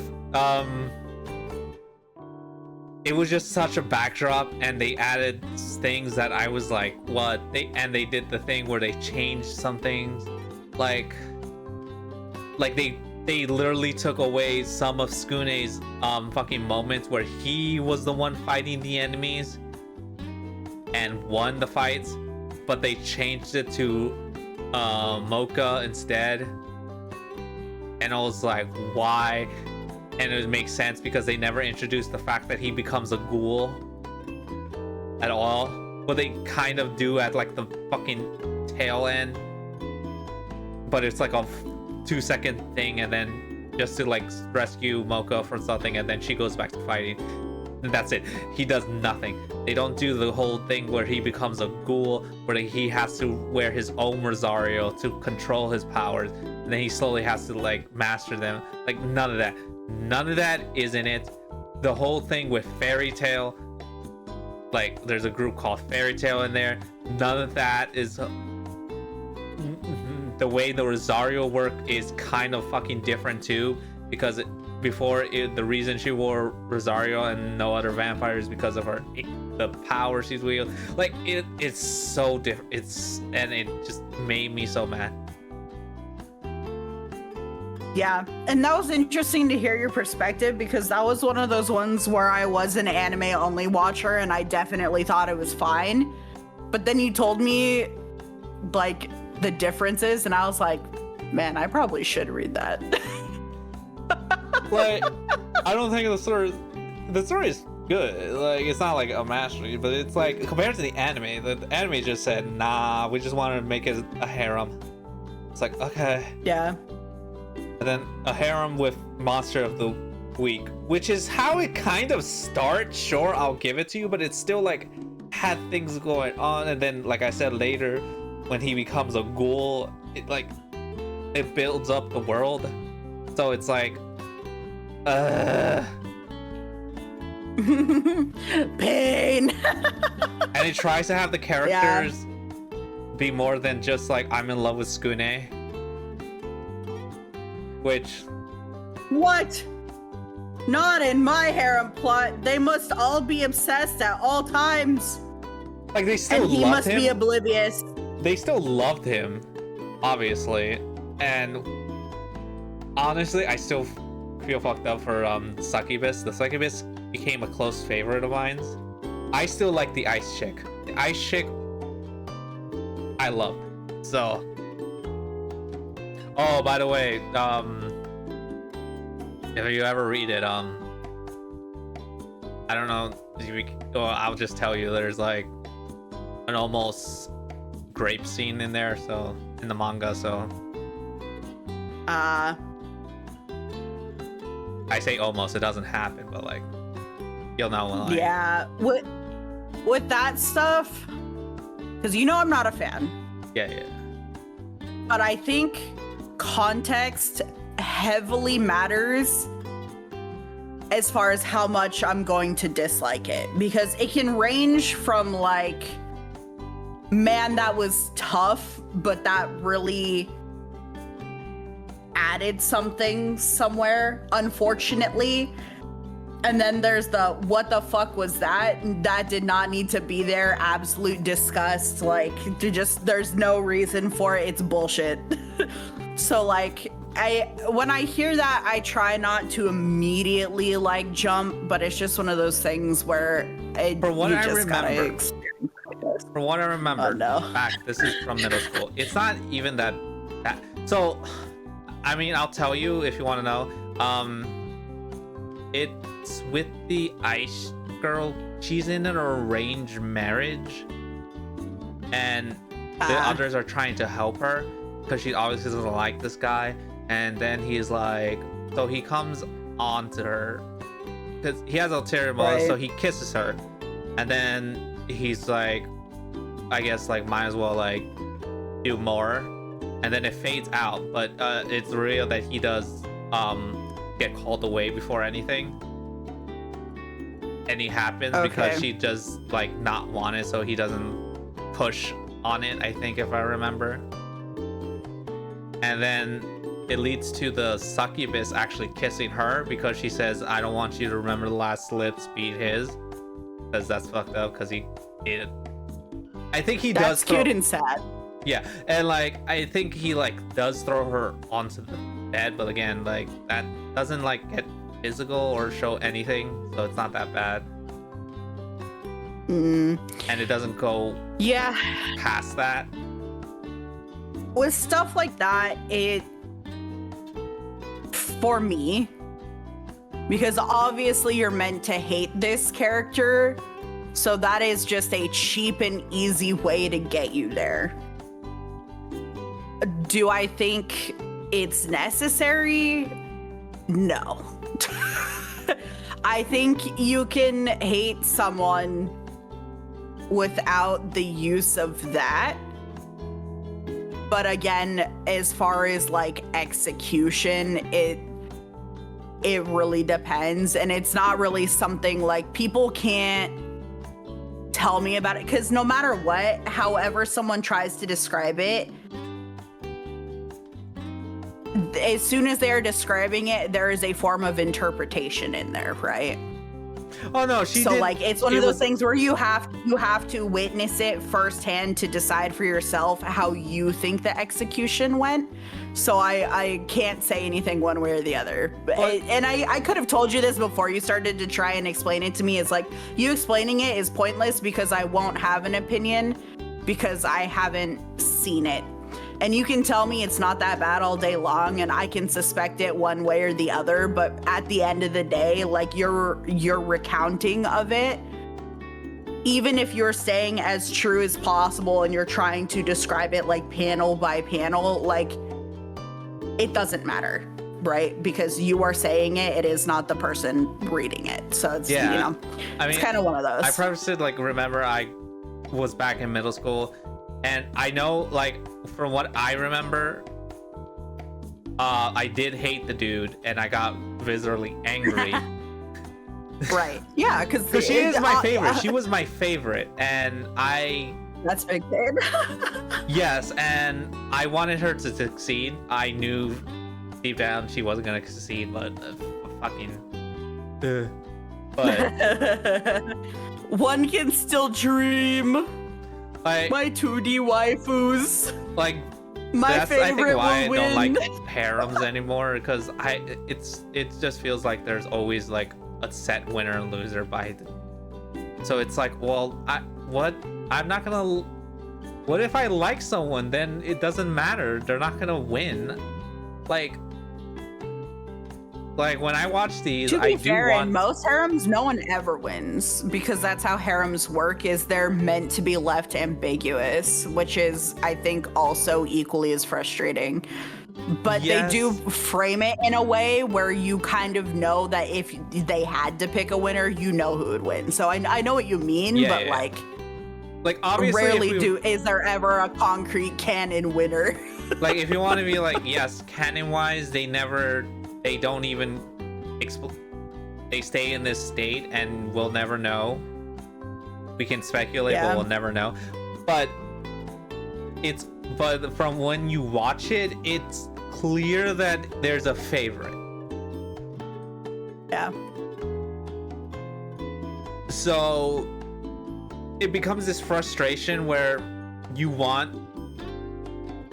it was just such a backdrop, and they added things that I was like, what? They did the thing where they changed some things, like they literally took away some of Skune's fucking moments where he was the one fighting the enemies and won the fights, but they changed it to Mocha instead. And I was like, why? And it would make sense because they never introduced the fact that he becomes a ghoul at all. But they kind of do at like the fucking tail end. But it's like a 2-second thing, and then just to like rescue Mocha from something, and then she goes back to fighting. And that's it. He does nothing. They don't do the whole thing where he becomes a ghoul, where he has to wear his own Rosario to control his powers, and then he slowly has to like master them. Like none of that. None of that is in it. The whole thing with Fairy Tail, like there's a group called Fairy Tail in there. None of that is. The way the Rosario work is kind of fucking different too, because the reason she wore Rosario and no other vampire is because of the power she's wielding. Like it's so different. And it just made me so mad. Yeah, and that was interesting to hear your perspective, because that was one of those ones where I was an anime only watcher and I definitely thought it was fine. But then you told me like the differences and I was like, man, I probably should read that. Like, I don't think the story is good. Like, it's not like a mastery, but it's like compared to the anime just said, nah, we just wanted to make it a harem. It's like, okay. Yeah. And then a harem with Monster of the Week, which is how it kind of starts. Sure, I'll give it to you, but it's still like had things going on. And then, like I said later, when he becomes a ghoul, it builds up the world. So it's like, pain. and it tries to have the characters be more than just like, I'm in love with Skune. Which, What? Not in my harem plot. They must all be obsessed at all times. like, they still And he loved must him. be oblivious. They still loved him, obviously. And honestly, I still feel fucked up for Succubus. The Succubus became a close favorite of mine. I still like the Ice Chick. The Ice Chick, I love. So, oh, by the way, if you ever read it, I don't know. Well, I'll just tell you. There's like an almost grape scene in there, so in the manga. So Uh, I say almost. It doesn't happen, but like you'll know when. Like, yeah. With that stuff, because I'm not a fan, yeah. but I think context heavily matters as far as how much I'm going to dislike it, because it can range from like, man, that was tough, but that really added something somewhere, unfortunately. And then there's the what the fuck was that? That did not need to be there. Absolute disgust. Like, there's no reason for it. It's bullshit. So like, when I hear that, I try not to immediately like jump, but it's just one of those things where From what I remember, Oh, no. back, this is from middle school. It's not even that. So, I mean, I'll tell you if you want to know. It's with the ice girl. She's in an arranged marriage, and the others are trying to help her because she obviously doesn't like this guy. And then he's like, so he comes on to her because he has ulterior motives. Right. So he kisses her, and then he's like, I guess like might as well like do more, and then it fades out. But it's real that he does get called away before anything. Any happens because she just like not want it, so he doesn't push on it, I think, if I remember. And then it leads to the succubus actually kissing her because she says, I don't want you to remember the last lips beat his, because that's fucked up, because he did. I think he That's does throw, cute and sad. yeah, and like I think he like does throw her onto the bed, but again, like that doesn't like get physical or show anything, so it's not that bad. And it doesn't go past that. With stuff like that, for me, because obviously you're meant to hate this character, so that is just a cheap and easy way to get you there. Do I think it's necessary? No. I think you can hate someone without the use of that. But again, as far as like execution, it really depends. And it's not really something like people can't tell me about it, because no matter what, however someone tries to describe it, as soon as they're describing it, there is a form of interpretation in there, right? Oh no, she so did, like it's one of those things where you have to witness it firsthand to decide for yourself how you think the execution went. So I can't say anything one way or the other. And I could have told you this before you started to try and explain it to me. It's like, you explaining it is pointless because I won't have an opinion because I haven't seen it. And you can tell me it's not that bad all day long, and I can suspect it one way or the other, but at the end of the day, like your recounting of it, even if you're saying as true as possible and you're trying to describe it like panel by panel, like it doesn't matter, right? Because you are saying it is not the person reading it. So it's, yeah, you know, I mean, it's kind of one of those. I probably should like remember I was back in middle school, and I know like from what I remember, I did hate the dude and I got viscerally angry. Right. Yeah, because she is my favorite. She was my favorite, and That's big kid. yes, and I wanted her to succeed. I knew deep down she wasn't gonna succeed, but but one can still dream. like My 2D waifus. like My that's I think favorite why I will don't win. like harems anymore, because it just feels like there's always like a set winner and loser so it's like, well, I'm not gonna, what if I like someone, then it doesn't matter, they're not gonna win. Like Like when I watch these, To I be do fair, want in most harems, no one ever wins because that's how harems work. Is they're meant to be left ambiguous, which is, I think, also equally as frustrating. But they do Yes. frame it in a way where you kind of know that if they had to pick a winner, you know who would win. So I know what you mean, Yeah, but yeah. Like obviously if rarely we- is there ever a concrete canon winner. like if you want to be like, yes, canon wise, they don't even they stay in this state and we'll never know. We can speculate, Yeah. but we'll never know. But from when you watch it, it's clear that there's a favorite. Yeah. So it becomes this frustration where you want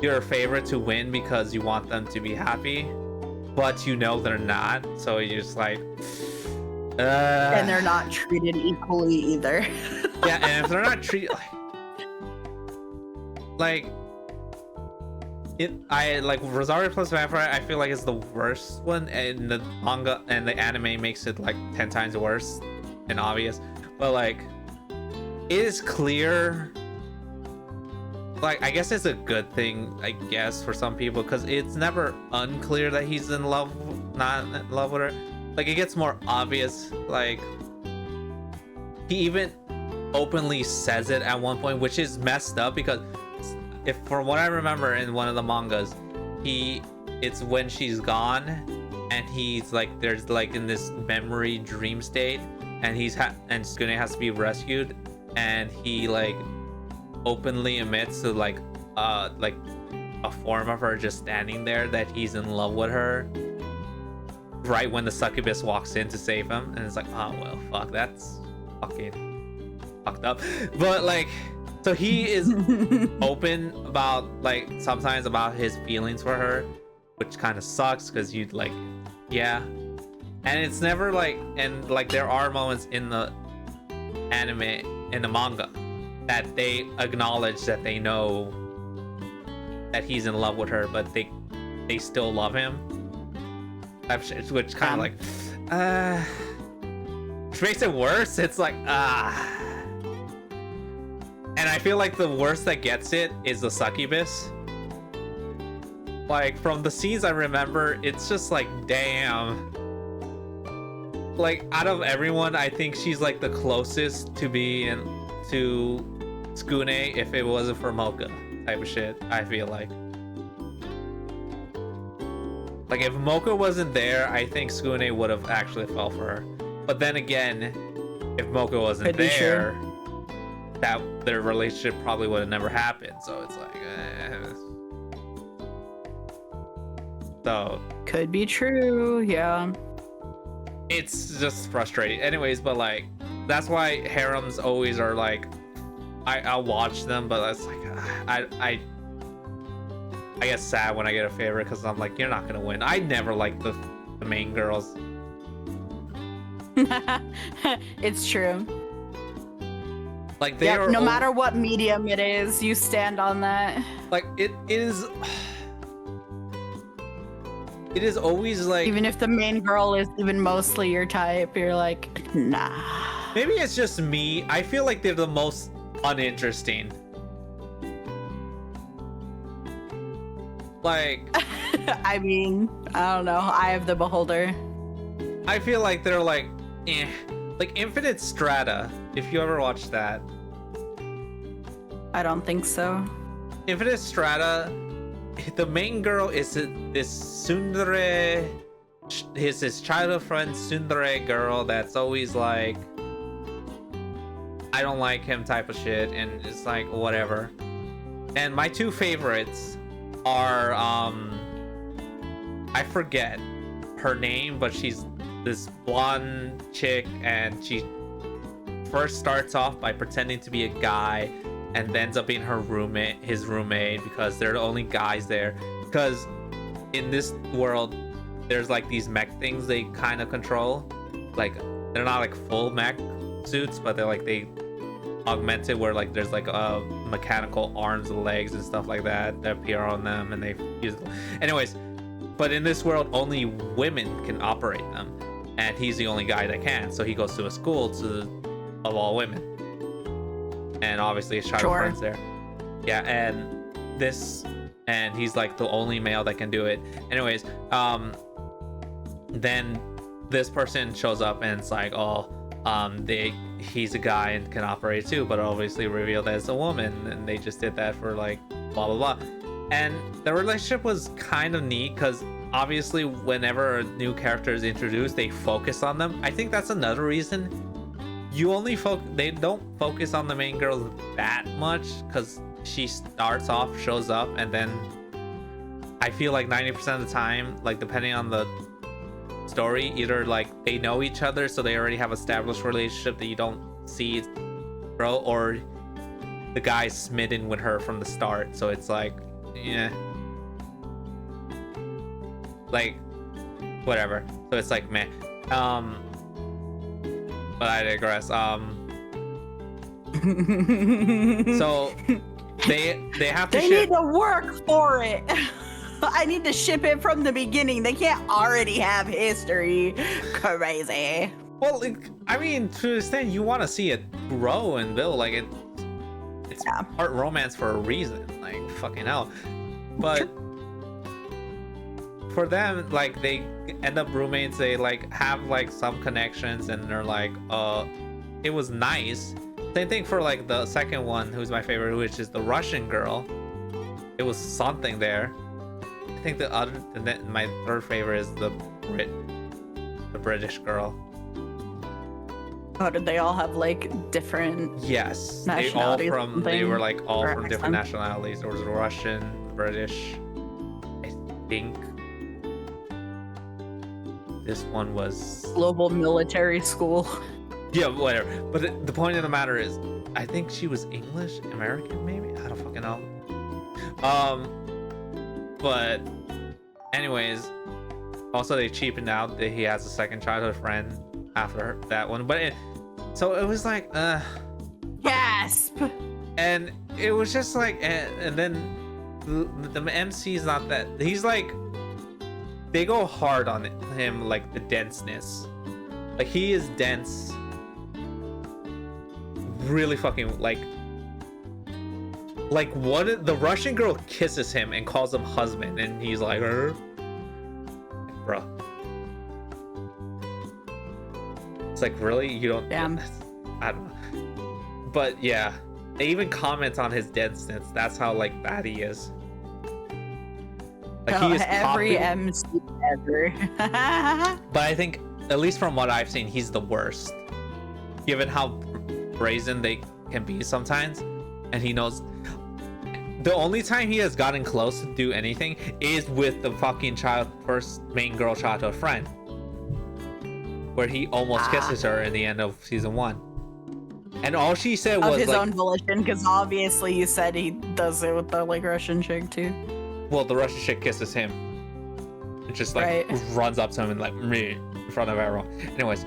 your favorite to win because you want them to be happy, but you know they're not. So you're just like, And they're not treated equally either. yeah. And if they're not treated like I like Rosario plus Vampire, I feel like it's the worst one, and the manga and the anime makes it like 10 times worse and obvious. But like, it is clear. Like, I guess it's a good thing, I guess, for some people, because it's never unclear that he's not in love with her. Like, it gets more obvious. Like, he even openly says it at one point, which is messed up because if from what I remember in one of the mangas, it's when she's gone and he's like there's like in this memory dream state and and Skune has to be rescued, and he like openly admits to like a form of her just standing there that he's in love with her right when the succubus walks in to save him, and it's like, oh well, fuck, that's fucking fucked up. But like, so he is open about like sometimes about his feelings for her, which kind of sucks because you'd like, yeah. And it's never like, and like there are moments in the anime, in the manga, that they acknowledge that they know that he's in love with her, but they still love him. Which kind of like, which makes it worse. It's like, and I feel like the worst that gets it is the succubus. Like, from the scenes I remember, it's just like, damn. Like, out of everyone, I think she's like the closest to to Skune if it wasn't for Mocha type of shit, I feel like. Like, if Mocha wasn't there, I think Skune would have actually fell for her. But then again, if Mocha wasn't Could be there, true. that their relationship probably would have never happened. So it's like, so Could be true, yeah. it's just frustrating. Anyways, but like, that's why harems always are like, I'll watch them, but that's like, I get sad when I get a favorite because I'm like, you're not gonna win. I never like the main girls. It's true. Like they Yep, are no matter what medium it is, you stand on that. like it is always like, Even if the main girl is even mostly your type, you're like, nah. maybe it's just me. I feel like they're the most uninteresting. Like, I mean, I don't know. Eye of the beholder. I feel like they're like, like Infinite Strata. If you ever watched that, I don't think so. Infinite Strata, the main girl is this tsundere, his childhood friend tsundere girl that's always like, I don't like him type of shit, and it's like whatever. And my two favorites are I forget her name, but she's this blonde chick, and she first starts off by pretending to be a guy and ends up being his roommate because they're the only guys there, because in this world there's like these mech things they kind of control. Like, they're not like full mech suits, but they're like, they augmented where like there's like mechanical arms and legs and stuff like that appear on them, and they use anyways. but in this world, only women can operate them, and he's the only guy that can. So he goes to a school of all women, and obviously his childhood friends there. Yeah, and he's like the only male that can do it. Anyways, then this person shows up and it's like, oh, he's a guy and can operate too, but obviously revealed as a woman, and they just did that for like blah blah blah. And the relationship was kind of neat because obviously whenever a new character is introduced, they focus on them. I think that's another reason they don't focus on the main girl that much, because she starts off, shows up, and then I feel like 90% of the time, like depending on the story, either like they know each other so they already have established relationship that you don't see grow, or the guy's smitten with her from the start, so it's like, yeah, like whatever, so it's like meh. But I digress. So they have to need to work for it. I need to ship it from the beginning. They can't already have history. Crazy. Well, I mean, to an extent, you want to see it grow and build. Like it's part romance for a reason. Like fucking hell. But for them, like they end up roommates. They like have like some connections, and they're like, it was nice. Same thing for like the second one, who's my favorite, which is the Russian girl. It was something there. I think my third favorite is the British girl. Oh, did they all have like different? Yes, nationalities? they were like all from different accents? nationalities. There was Russian, British. I think this one was Global military school. yeah, whatever. But the point of the matter is, I think she was English, American, maybe. I don't fucking know. But anyways, also they cheapened out that he has a second childhood friend after that one. But so it was like, Gasp. and it was just like, and then the MC's not that. He's like, they go hard on him, like the denseness. Like he is dense. Really fucking like what the Russian girl kisses him and calls him husband, and he's like, bro. It's like, really? You don't? Damn. I don't know. But yeah, they even comment on his denseness. That's how like bad he is. Like he is every copy- MC ever. But I think, at least from what I've seen, he's the worst. Given how brazen they can be sometimes, and he knows. The only time he has gotten close to do anything is with the fucking first main girl childhood friend, where he almost kisses her in the end of season 1, and all she said was of his like, own volition, because obviously you said he does it with the like Russian chick too. well, the Russian chick kisses him. It just like runs up to him and like in front of everyone. Anyways,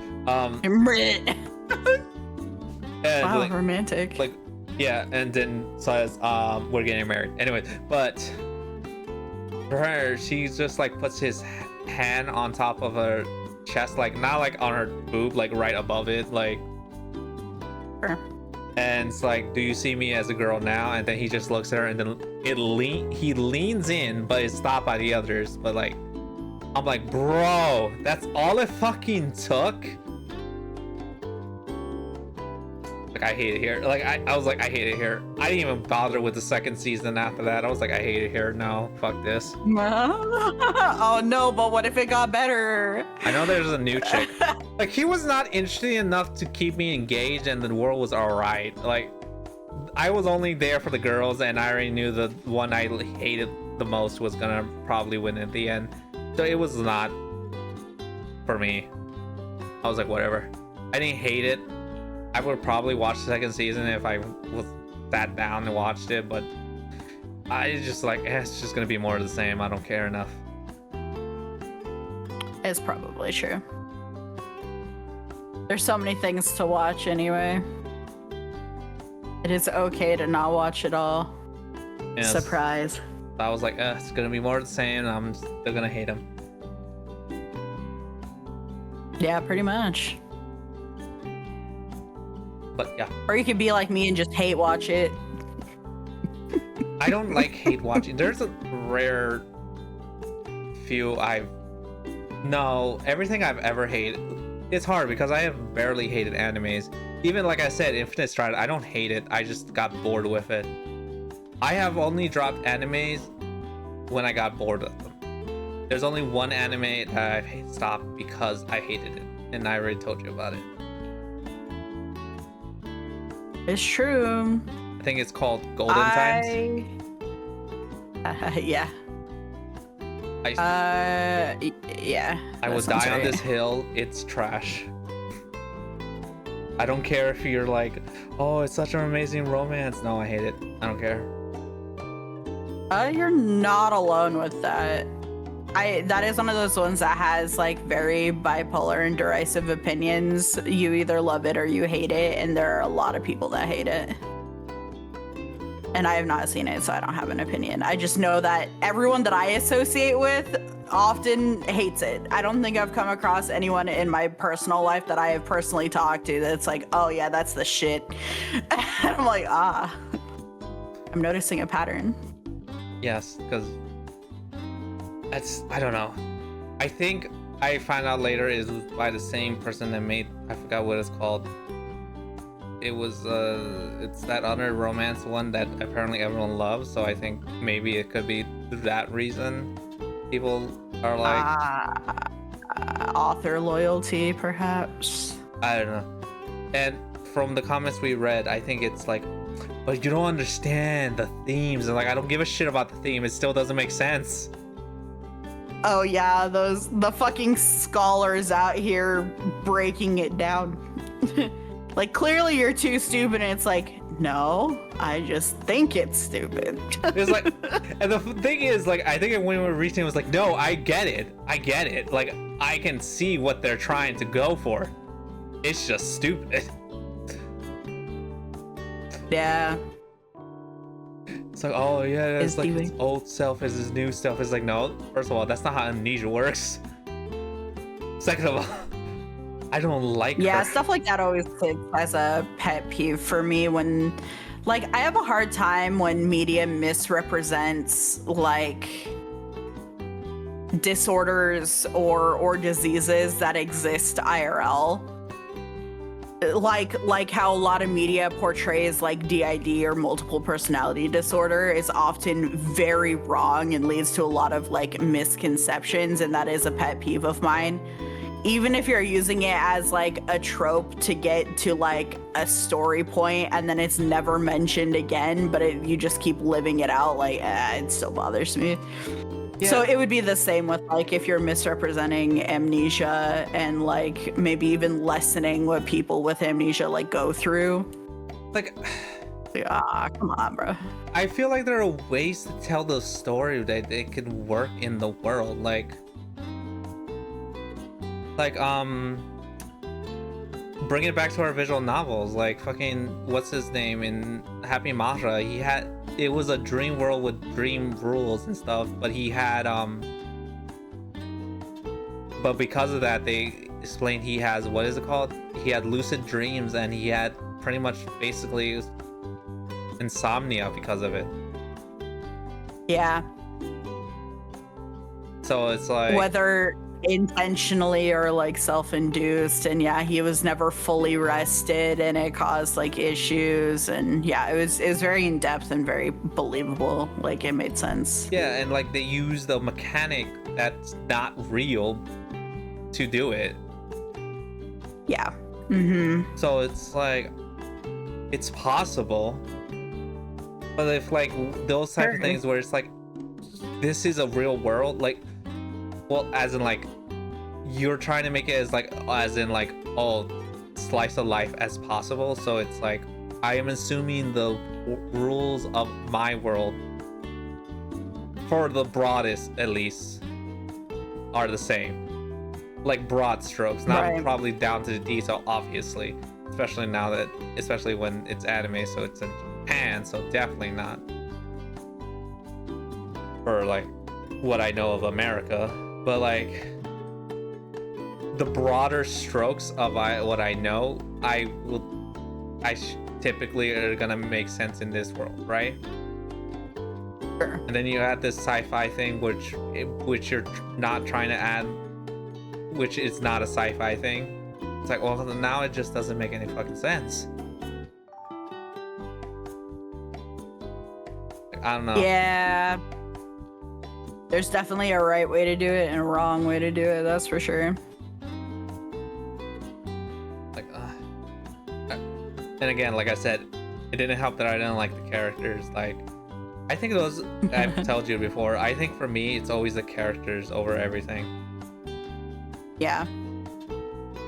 Wow, like, romantic. like yeah, and then says we're getting married. Anyway, but for her, she just like puts his hand on top of her chest, like not like on her boob, like right above it, like Sure. and it's like, do you see me as a girl now? And then he just looks at her, and then he leans in, but it's stopped by the others. But like, I'm like, bro, that's all it fucking took. Like, I hate it here. Like, I was like, I hate it here. I didn't even bother with the second season after that. I was like, I hate it here. No, fuck this. Oh no, but what if it got better? I know there's a new chick. Like, he was not interesting enough to keep me engaged, and the world was alright. Like, I was only there for the girls, and I already knew the one I hated the most was gonna probably win at the end. So it was not for me. I was like, whatever. I didn't hate it. I would probably watch the second season if I was sat down and watched it, but I just like, it's just gonna be more of the same. I don't care enough. It's probably true. There's so many things to watch anyway. It is okay to not watch it all. Yes. Surprise. I was like, it's gonna be more of the same. And I'm still gonna hate him. Yeah, pretty much. But yeah, Or you could be like me and just hate watch it. I don't like hate watching. There's a rare few everything I've ever hated. It's hard because I have barely hated animes. Even like I said, Infinite Stride, I don't hate it. I just got bored with it. I have only dropped animes when I got bored of them. There's only one anime that I've stopped because I hated it, and I already told you about it. It's true. I think it's called Golden Times. Yeah. Yeah. I would die on this hill. It's trash. I don't care if you're like, oh, it's such an amazing romance. No, I hate it. I don't care. You're not alone with that. That is one of those ones that has like very bipolar and derisive opinions. You either love it or you hate it, and there are a lot of people that hate it. And I have not seen it, so I don't have an opinion. I just know that everyone that I associate with often hates it. I don't think I've come across anyone in my personal life that I have personally talked to that's like, oh yeah, that's the shit. And I'm like, I'm noticing a pattern. Yes, because I don't know. I think I find out later is by the same person that made, I forgot what it's called. It was, it's that other romance one that apparently everyone loves, so I think maybe it could be through that reason people are like... author loyalty, perhaps? I don't know. And from the comments we read, I think it's like, but you don't understand the themes, and like, I don't give a shit about the theme, it still doesn't make sense. Oh yeah, the fucking scholars out here breaking it down. Like, clearly you're too stupid, and it's like, no, I just think it's stupid. It's like, and the thing is, like, I think when we were reaching, it was like, no, I get it. Like, I can see what they're trying to go for. It's just stupid. Yeah. It's like, oh yeah, it's like his old self is his new self. It's like, no, first of all, that's not how amnesia works. Second of all, I don't like her. Stuff like that always sits as a pet peeve for me when, like, I have a hard time when media misrepresents, like, disorders or diseases that exist IRL. Like how a lot of media portrays like DID or multiple personality disorder is often very wrong and leads to a lot of like misconceptions, and that is a pet peeve of mine. Even if you're using it as like a trope to get to like a story point and then it's never mentioned again, but you just keep living it out, like it still bothers me. Yeah. So it would be the same with like if you're misrepresenting amnesia and like maybe even lessening what people with amnesia like go through. Like, come on, bro. I feel like there are ways to tell the story that it can work in the world. Like bring it back to our visual novels. Like fucking what's his name in Happy Masha? It was a dream world with dream rules and stuff, but he had but because of that they explained he has, what is it called? He had lucid dreams, and he had pretty much basically insomnia because of it. Yeah. So it's like, whether intentionally or like self-induced, and yeah, he was never fully rested and it caused like issues, and yeah, it was very in-depth and very believable. Like it made sense. Yeah, and like they use the mechanic that's not real to do it. Yeah. Mm-hmm. So it's like, it's possible, but if like those type of things where it's like, this is a real world, like, well, as in like, you're trying to make it as like, as in like, oh, slice of life as possible. So it's like, I am assuming the rules of my world, for the broadest at least, are the same. Like broad strokes, not probably down to the detail, obviously. Especially now that, especially when it's anime, so it's in Japan, so definitely not. for like what I know of America, but like the broader strokes of what I know, typically are gonna make sense in this world, right? Sure. And then you add this sci-fi thing, which you're not trying to add, which is not a sci-fi thing. It's like, well, now it just doesn't make any fucking sense. Like, I don't know. Yeah. There's definitely a right way to do it and a wrong way to do it, that's for sure. Like, and again, like I said, it didn't help that I didn't like the characters. Like, I think those, I've told you before, I think for me, it's always the characters over everything. Yeah.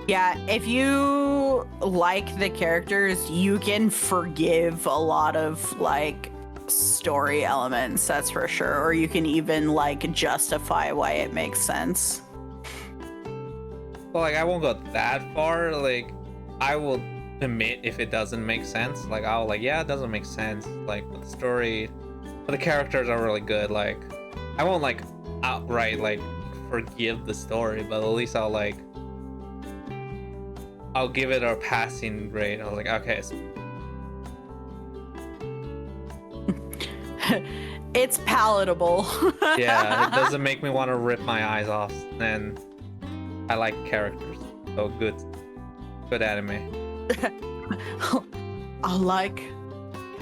Yeah, if you like the characters, you can forgive a lot of, like, story elements, that's for sure. Or you can even, like, justify why it makes sense. Well, like, I won't go that far. Like, I will admit if it doesn't make sense. Like, I'll, like, yeah, it doesn't make sense. Like, but the story, but the characters are really good. Like, I won't, like, outright, like, forgive the story, but at least I'll, like, I'll give it a passing grade. I was like, okay. It's palatable. Yeah, it doesn't make me want to rip my eyes off. And I like characters. So good anime. I like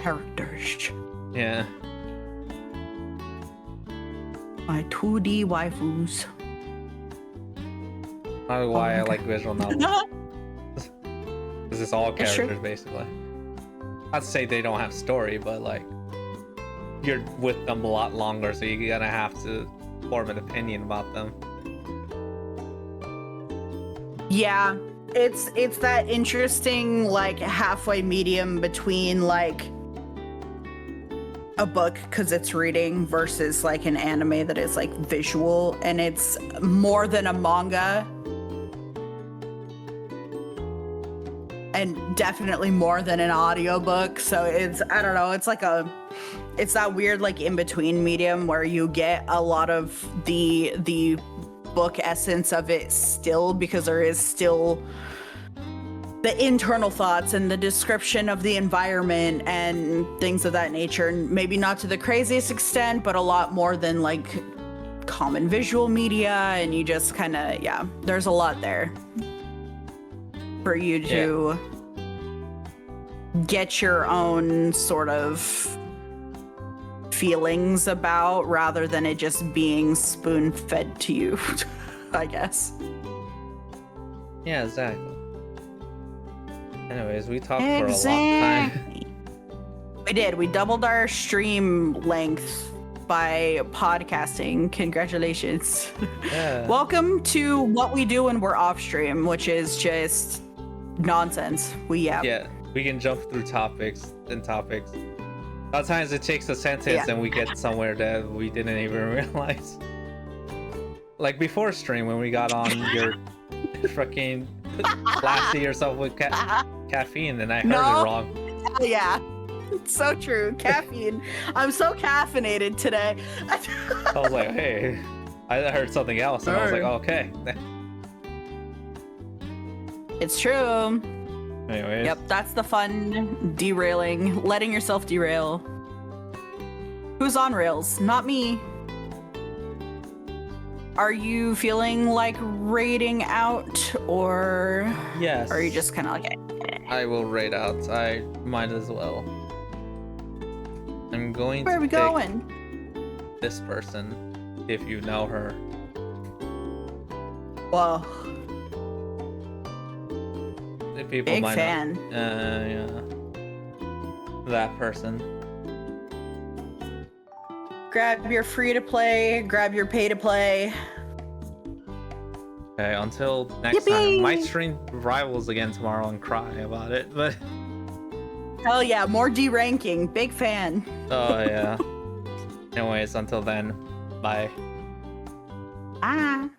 characters. Yeah. My 2D waifus. Probably why I Okay. like visual novels. Because it's all It's true. characters, basically. Not to say they don't have story, but like, you're with them a lot longer, so you're gonna have to form an opinion about them. Yeah, it's that interesting, like, halfway medium between, like, a book because it's reading versus like an anime that is like visual, and it's more than a manga and definitely more than an audiobook. So it's, I don't know, it's like it's that weird, like, in between medium where you get a lot of the book essence of it still, because there is still the internal thoughts and the description of the environment and things of that nature. And maybe not to the craziest extent, but a lot more than like common visual media. And you just kind of, yeah, there's a lot there for you to get your own sort of feelings about, rather than it just being spoon fed to you, I guess. Yeah, exactly. Anyways, we talked for a long time. We did. We doubled our stream length by podcasting. Congratulations. Yeah. Welcome to what we do when we're off stream, which is just nonsense. Yeah, we can jump through topics. Sometimes it takes a sentence and we get somewhere that we didn't even realize. Like before stream when we got on your freaking classy or something with caffeine, and I heard it wrong. Yeah, it's so true. Caffeine. I'm so caffeinated today. I was like, hey, I heard something else, and I was like, okay. It's true. Anyways. Yep, that's the fun derailing, letting yourself derail. Who's on rails? Not me. Are you feeling like raiding out, or Yes. are you just kind of like, I will raid out. I might as well. I'm going where to are we pick going? this person, if you know her. Whoa, The people big might fan. not. Yeah. That person. Grab your free to play, grab your pay to play. Okay, until next time. Might stream Rivals again tomorrow and cry about it, but Hell yeah, more D-ranking. Big fan. oh yeah. Anyways, until then, bye. Ah.